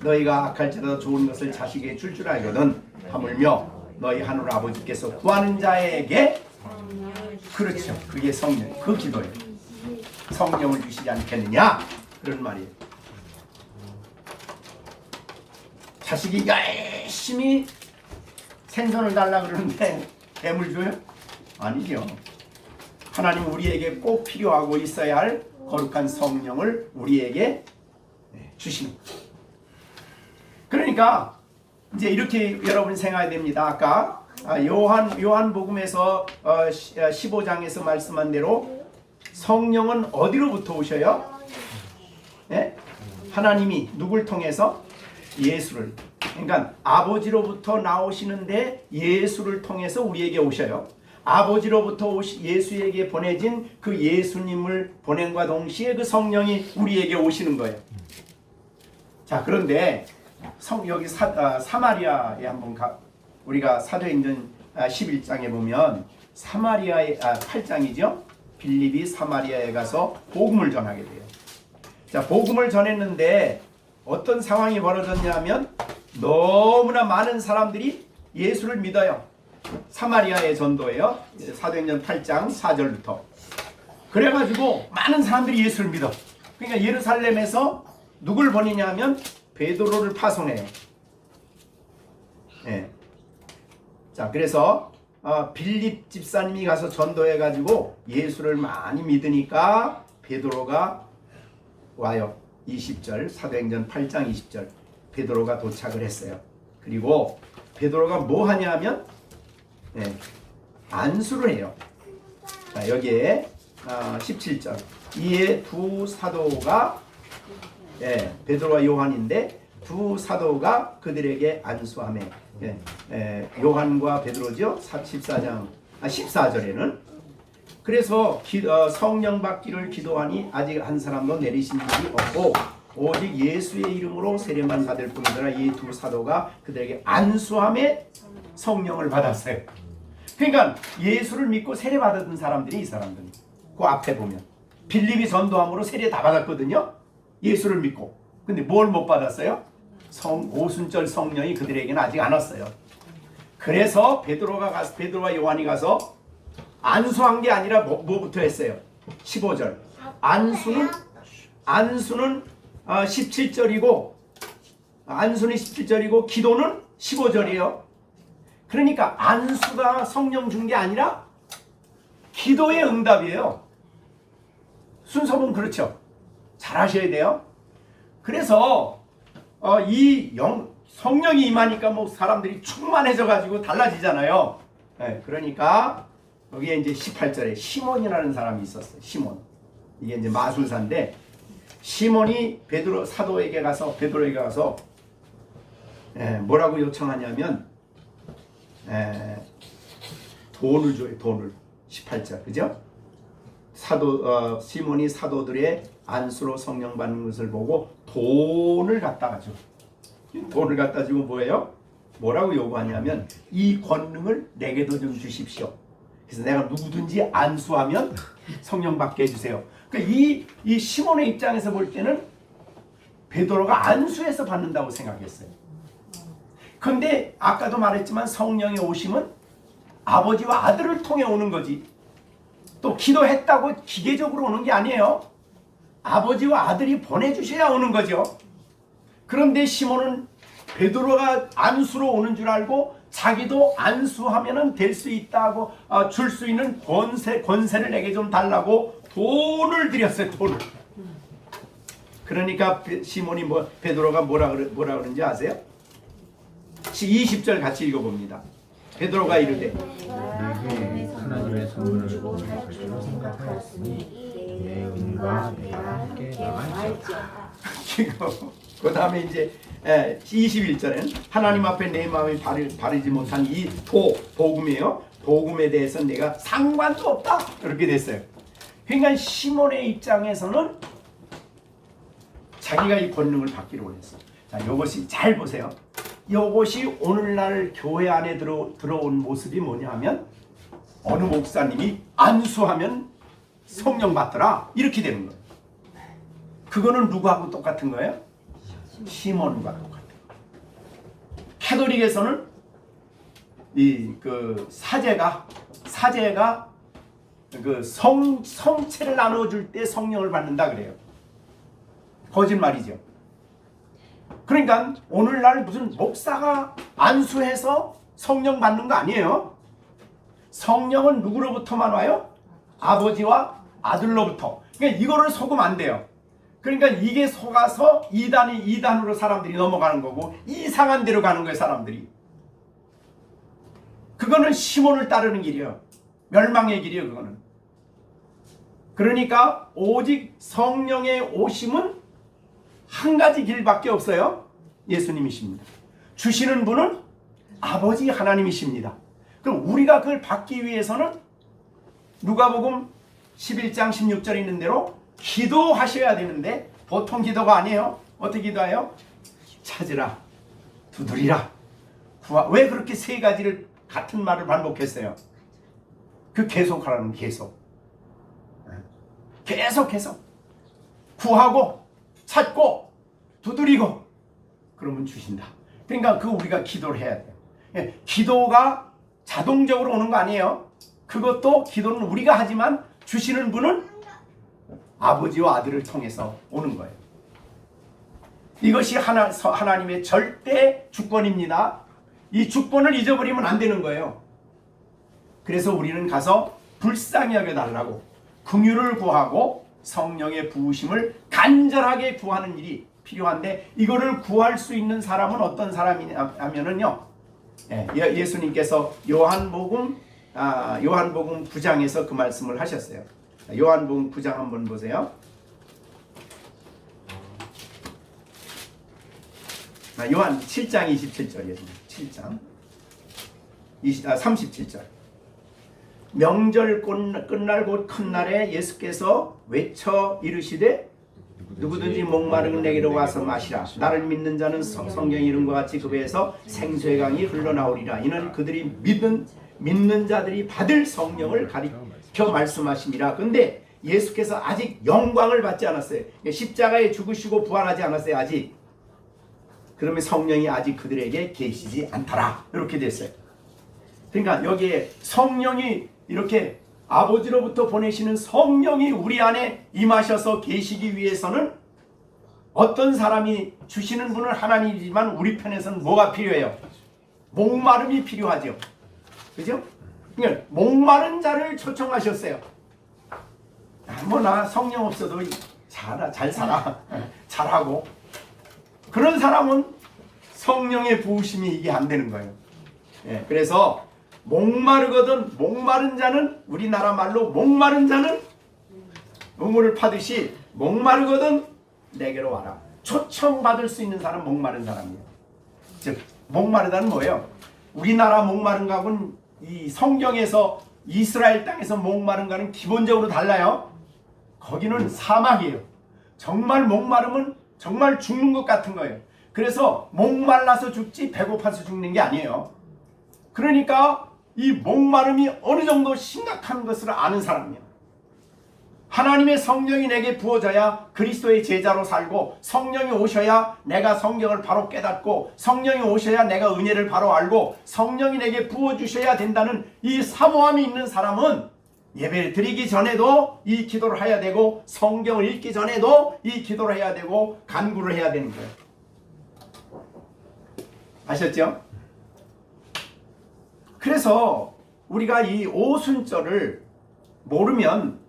너희가 악할지라도 좋은 것을 자식에게 줄 알거든. 하물며 너희 하늘 아버지께서 구하는 자에게, 그렇죠, 그게 성령, 그 기도예요. 성령을 주시지 않겠느냐? 그런 말이에요. 자식이 열심히 생선을 달라 그러는데 뱀을 줘요? 아니죠. 하나님 우리에게 꼭 필요하고 있어야 할 거룩한 성령을 우리에게 주시는 거예요. 그러니까 이제 이렇게 여러분이 생각해야 됩니다. 아까 요한복음에서 15장에서 말씀한 대로 성령은 어디로부터 오셔요? 하나님이 누굴 통해서? 예수를. 그러니까 아버지로부터 나오시는데 예수를 통해서 우리에게 오셔요. 아버지로부터 예수에게 보내진 그 예수님을 보낸과 동시에 그 성령이 우리에게 오시는 거예요. 자, 그런데 여기 사마리아에 한번 우리가 사도행전 11장에 보면 사마리아의 8장이죠. 빌립이 사마리아에 가서 복음을 전하게 돼요. 자, 복음을 전했는데 어떤 상황이 벌어졌냐면 너무나 많은 사람들이 예수를 믿어요. 사마리아의 전도예요. 사도행전 8장 4절부터. 그래가지고 많은 사람들이 예수를 믿어. 그러니까 예루살렘에서 누굴 보내냐면 베드로를 파송해요. 자, 그래서 빌립 집사님이 가서 전도해가지고 예수를 많이 믿으니까 베드로가 와요. 20절, 사도행전 8장 20절. 베드로가 도착을 했어요. 그리고 베드로가 뭐 하냐면 안수를 해요. 자, 여기에 17절. 이에 두 사도가, 베드로와 요한인데 두 사도가 그들에게 안수하며, 요한과 베드로죠. 14절에는 그래서 성령 받기를 기도하니 아직 한 사람도 내리신 일이 없고 오직 예수의 이름으로 세례만 받을 뿐이더라. 이 두 사도가 그들에게 안수하며 성령을 받았어요. 그러니까 예수를 믿고 세례 받았던 사람들이 이 사람들이 그 앞에 보면 빌립이 전도함으로 세례 다 받았거든요. 예수를 믿고. 근데 뭘 못 받았어요? 오순절 성령이 그들에게는 아직 안 왔어요. 그래서 베드로와 요한이 가서 안수한 게 아니라 뭐부터 했어요? 15절. 안수는 17절이고 기도는 15절이에요. 그러니까 안수가 성령 준 게 아니라 기도의 응답이에요. 순서는 그렇죠. 잘 하셔야 돼요. 그래서 성령이 임하니까 뭐 사람들이 충만해져 가지고 달라지잖아요. 네, 그러니까 여기에 이제 18절에 시몬이라는 사람이 있었어요. 시몬. 이게 이제 마술사인데 시몬이 베드로 사도에게 가서 베드로에게 가서 뭐라고 요청하냐면 돈을 줘요. 돈을. 18절. 그죠? 시몬이 사도들의 안수로 성령 받는 것을 보고 돈을 갖다가 줘. 돈을 갖다 주고 뭐예요? 뭐라고 요구하냐면 이 권능을 내게도 좀 주십시오. 그래서 내가 누구든지 안수하면 성령 받게 해주세요. 그러니까 이 시몬의 입장에서 볼 때는 베드로가 안수해서 받는다고 생각했어요. 그런데 아까도 말했지만 성령의 오심은 아버지와 아들을 통해 오는 거지. 또 기도했다고 기계적으로 오는 게 아니에요. 아버지와 아들이 보내주셔야 오는 거죠. 그런데 시몬은 베드로가 안수로 오는 줄 알고 자기도 안수하면 될 수 있다고 줄 수 있는 권세를 내게 좀 달라고 돈을 드렸어요. 돈을. 그러니까 시몬이 베드로가 뭐라 그런지 아세요? 20절 같이 읽어봅니다. 베드로가 이르되 내게 하나님의 선물을 주고 살 줄로 생각하였으니 내 은과 내가 함께 나갈지어다. 그 다음에 이제 21절에는 하나님 앞에 내 마음이 바르지 못한 이 복음이에요. 복음에 대해서는 내가 상관도 없다. 그렇게 됐어요. 그러니까 시몬의 입장에서는 자기가 이 권능을 받기를 원했어. 자, 이것이 잘 보세요. 이것이 오늘날 교회 안에 들어온 모습이 뭐냐 하면 어느 목사님이 안수하면 성령 받더라. 이렇게 되는 거예요. 그거는 누구하고 똑같은 거예요? 시몬과 똑같은 거예요. 캐톨릭에서는 그 사제가 그 성체를 나눠줄 때 성령을 받는다 그래요. 거짓말이죠. 그러니까 오늘날 무슨 목사가 안수해서 성령 받는 거 아니에요. 성령은 누구로부터만 와요? 아버지와 아들로부터. 그러니까 이거를 속으면 안 돼요. 그러니까 이게 속아서 이단으로 사람들이 넘어가는 거고 이상한 데로 가는 거예요. 사람들이. 그거는 시몬을 따르는 길이에요. 멸망의 길이에요. 그거는. 그러니까 오직 성령의 오심은 한 가지 길밖에 없어요. 예수님이십니다. 주시는 분은 아버지 하나님이십니다. 그럼 우리가 그걸 받기 위해서는 누가복음 11장 16절에 있는 대로 기도하셔야 되는데 보통 기도가 아니에요. 어떻게 기도해요? 찾으라, 두드리라, 왜 그렇게 세 가지를 같은 말을 반복했어요? 그 계속하라는 계속. 계속 구하고 찾고 두드리고 그러면 주신다. 그러니까 우리가 기도를 해야 돼요. 기도가 자동적으로 오는 거 아니에요. 그것도 기도는 우리가 하지만 주시는 분은 아버지와 아들을 통해서 오는 거예요. 이것이 하나님의 절대 주권입니다. 이 주권을 잊어버리면 안 되는 거예요. 그래서 우리는 가서 불쌍히 여겨달라고 긍휼을 구하고 성령의 부으심을 간절하게 구하는 일이 필요한데 이거를 구할 수 있는 사람은 어떤 사람이냐 하면은요. 예수님께서 요한복음 9장에서 그 말씀을 하셨어요. 요한복음 9장 한번 보세요. 요한 7장 27절이에요. 7장 37절. 명절 끝날 곧 큰 날에 예수께서 외쳐 이르시되 누구든지 목마르면 내게로 와서 마시라. 나를 믿는 자는 성경에 이름과 같이 그 배에서 생수의 강이 흘러나오리라. 이는 그들이 믿는 자들이 받을 성령을 가리켜 말씀하심이라. 근데 예수께서 아직 영광을 받지 않았어요. 십자가에 죽으시고 부활하지 않았어요. 아직. 그러면 성령이 아직 그들에게 계시지 않더라. 이렇게 됐어요. 그러니까 여기에 성령이 이렇게 아버지로부터 보내시는 성령이 우리 안에 임하셔서 계시기 위해서는 어떤 사람이 주시는 분은 하나님이지만 우리 편에서는 뭐가 필요해요? 목마름이 필요하죠. 그죠? 그러니까 목마른 자를 초청하셨어요. 나 성령 없어도 잘 살아. 잘하고. 그런 사람은 성령의 부으심이 이게 안 되는 거예요. 예, 그래서 목마르거든 목마른 자는 우리나라 말로 목마른 자는 우물을 파듯이 목마르거든 내게로 와라. 초청받을 수 있는 사람 목마른 사람이에요. 즉 목마르다는 뭐예요? 우리나라 목마른 가군 이 성경에서 이스라엘 땅에서 목마른 가는 기본적으로 달라요. 거기는 사막이에요. 정말 목마르면 정말 죽는 것 같은 거예요. 그래서 목말라서 죽지 배고파서 죽는 게 아니에요. 그러니까 이 목마름이 어느 정도 심각한 것을 아는 사람이에요. 하나님의 성령이 내게 부어져야 그리스도의 제자로 살고, 성령이 오셔야 내가 성경을 바로 깨닫고, 성령이 오셔야 내가 은혜를 바로 알고, 성령이 내게 부어주셔야 된다는 이 사모함이 있는 사람은 예배를 드리기 전에도 이 기도를 해야 되고, 성경을 읽기 전에도 이 기도를 해야 되고, 간구를 해야 되는 거예요. 아셨죠? 그래서 우리가 이 오순절을 모르면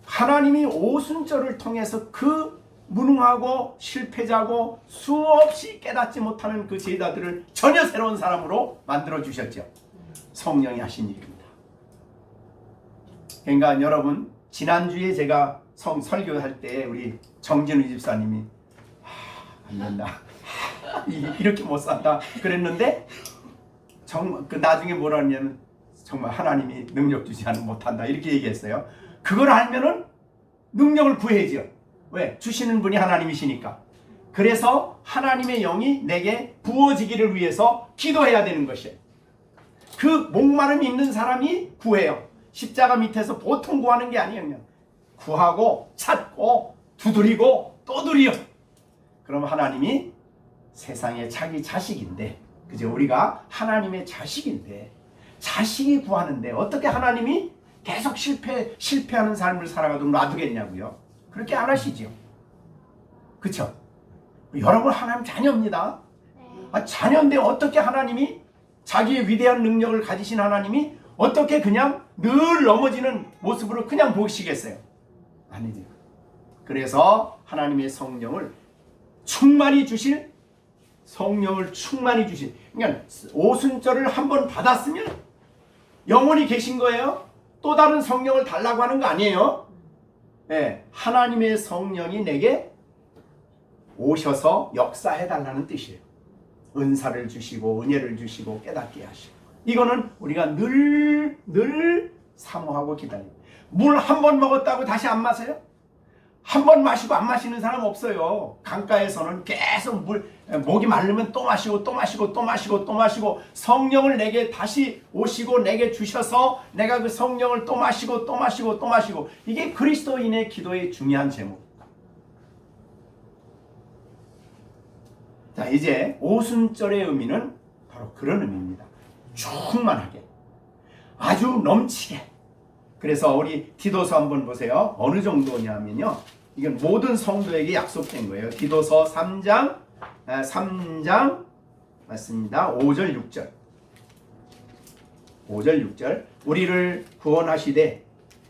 하나님이 오순절을 통해서 그 무능하고 실패자고 수없이 깨닫지 못하는 그 제자들을 전혀 새로운 사람으로 만들어 주셨죠. 성령이 하신 일입니다. 그러니까 여러분, 지난주에 제가 설교할 때 우리 정진우 집사님이 안 된다, 이렇게 못 산다 그랬는데, 정말 그 나중에 뭐라 하냐면 정말 하나님이 능력 주지 않으면 못한다 이렇게 얘기했어요. 그걸 알면은 능력을 구해야죠. 왜? 주시는 분이 하나님이시니까. 그래서 하나님의 영이 내게 부어지기를 위해서 기도해야 되는 것이에요. 그 목마름이 있는 사람이 구해요. 십자가 밑에서 보통 구하는 게 아니에요. 그냥 구하고 찾고 두드리고 또 두드려. 그럼 하나님이 세상의 자기 자식인데, 그죠? 우리가 하나님의 자식인데, 자식이 구하는데 어떻게 하나님이 계속 실패하는 삶을 살아가도록 놔두겠냐고요? 그렇게 안 하시죠. 그렇죠? 여러분 하나님 자녀입니다. 자녀인데 어떻게 하나님이, 자기의 위대한 능력을 가지신 하나님이 어떻게 그냥 늘 넘어지는 모습으로 그냥 보시겠어요? 아니죠. 그래서 하나님의 성령을 충만히 주실, 성령을 충만히 주실, 그러니까 오순절을 한번 받았으면 영원히 계신 거예요. 또 다른 성령을 달라고 하는 거 아니에요. 네, 하나님의 성령이 내게 오셔서 역사해달라는 뜻이에요. 은사를 주시고 은혜를 주시고 깨닫게 하시고, 이거는 우리가 늘 사모하고 기다려요. 물 한 번 먹었다고 다시 안 마셔요? 한 번 마시고 안 마시는 사람 없어요. 강가에서는 계속 목이 마르면 또 마시고 또 마시고 또 마시고 또 마시고, 성령을 내게 다시 오시고 내게 주셔서 내가 그 성령을 또 마시고 또 마시고 또 마시고, 이게 그리스도인의 기도의 중요한 제목. 자, 이제 오순절의 의미는 바로 그런 의미입니다. 충만하게, 아주 넘치게. 그래서 우리 디도서 한번 보세요. 어느 정도냐면요, 이건 모든 성도에게 약속된 거예요. 디도서 3장 맞습니다. 5절 6절. 5절 6절. 우리를 구원하시되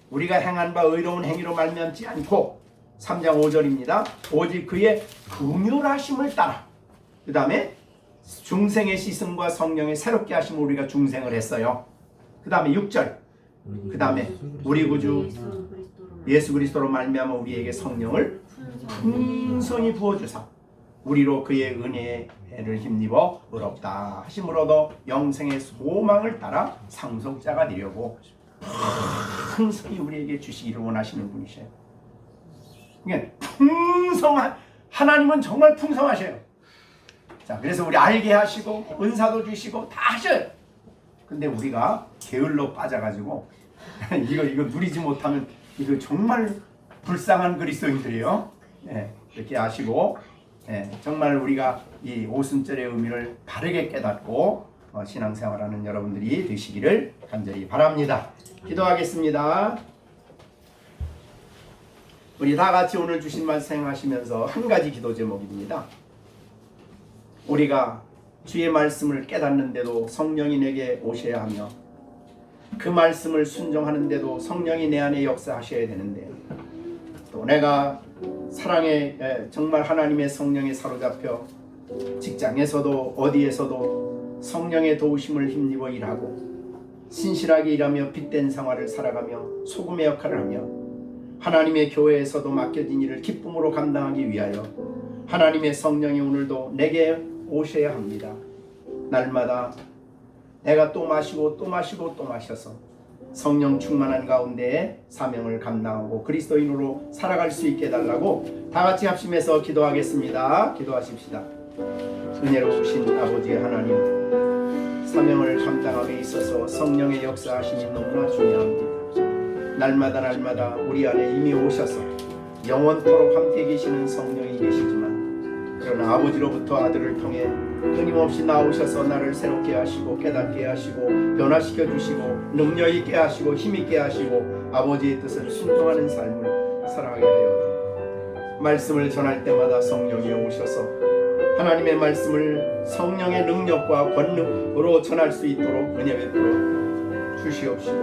우리가 행한 바 의로운 행위로 말미암지 않고, 3장 5절입니다. 오직 그의 긍휼하심을 따라. 그 다음에 중생의 시승과 성령의 새롭게 하심을 우리가 중생을 했어요. 그 다음에 6절. 그 다음에 우리 구주 예수 그리스도로 말미암아 우리에게 성령을 풍성히 부어주사 우리로 그의 은혜를 힘입어 의롭다 하심으로도 영생의 소망을 따라 상속자가 되려고 풍성히 우리에게 주시기를 원하시는 분이셔요. 그러니까 풍성한, 하나님은 정말 풍성하셔요. 자, 그래서 우리 알게 하시고 은사도 주시고 다 하셔요. 근데 우리가 게을러 빠져가지고 이거 누리지 못하면 이거 정말 불쌍한 그리스도인들이에요. 예, 이렇게 아시고, 예, 정말 우리가 이 오순절의 의미를 바르게 깨닫고 신앙생활하는 여러분들이 되시기를 간절히 바랍니다. 기도하겠습니다. 우리 다 같이 오늘 주신 말씀 생각하시면서 한 가지 기도 제목입니다. 우리가 주의 말씀을 깨닫는데도 성령이 내게 오셔야 하며, 그 말씀을 순종하는데도 성령이 내 안에 역사하셔야 되는데, 또 내가 사랑에 정말 하나님의 성령에 사로잡혀 직장에서도 어디에서도 성령의 도우심을 힘입어 일하고 신실하게 일하며 빛된 생활을 살아가며 소금의 역할을 하며 하나님의 교회에서도 맡겨진 일을 기쁨으로 감당하기 위하여 하나님의 성령이 오늘도 내게 오셔야 합니다. 날마다 내가 또 마시고 또 마시고 또 마셔서 성령 충만한 가운데에 사명을 감당하고 그리스도인으로 살아갈 수 있게 해달라고 다 같이 합심해서 기도하겠습니다. 기도하십시다. 은혜로우신 아버지 하나님, 사명을 감당함에 있어서 성령의 역사하심이 너무나 중요합니다. 날마다 우리 안에 이미 오셔서 영원토록 함께 계시는 성령이 계시지만, 그러나 아버지로부터 아들을 통해 끊임없이 나오셔서 나를 새롭게 하시고 깨닫게 하시고 변화시켜 주시고 능력 있게 하시고 힘 있게 하시고 아버지의 뜻을 순종하는 삶을 살아가게 하여 말씀을 전할 때마다 성령이 오셔서 하나님의 말씀을 성령의 능력과 권능으로 전할 수 있도록 은혜 베풀어 주시옵시고,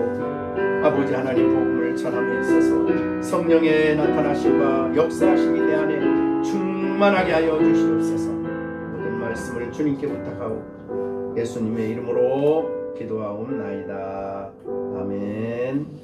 아버지 하나님 복음을 전함에 있어서 성령의 나타나심과 역사하심이 내 안에 충만하게 하여 주시옵소서. 모든 말씀을 주님께 부탁하고 예수님의 이름으로 기도하옵나이다. 아멘.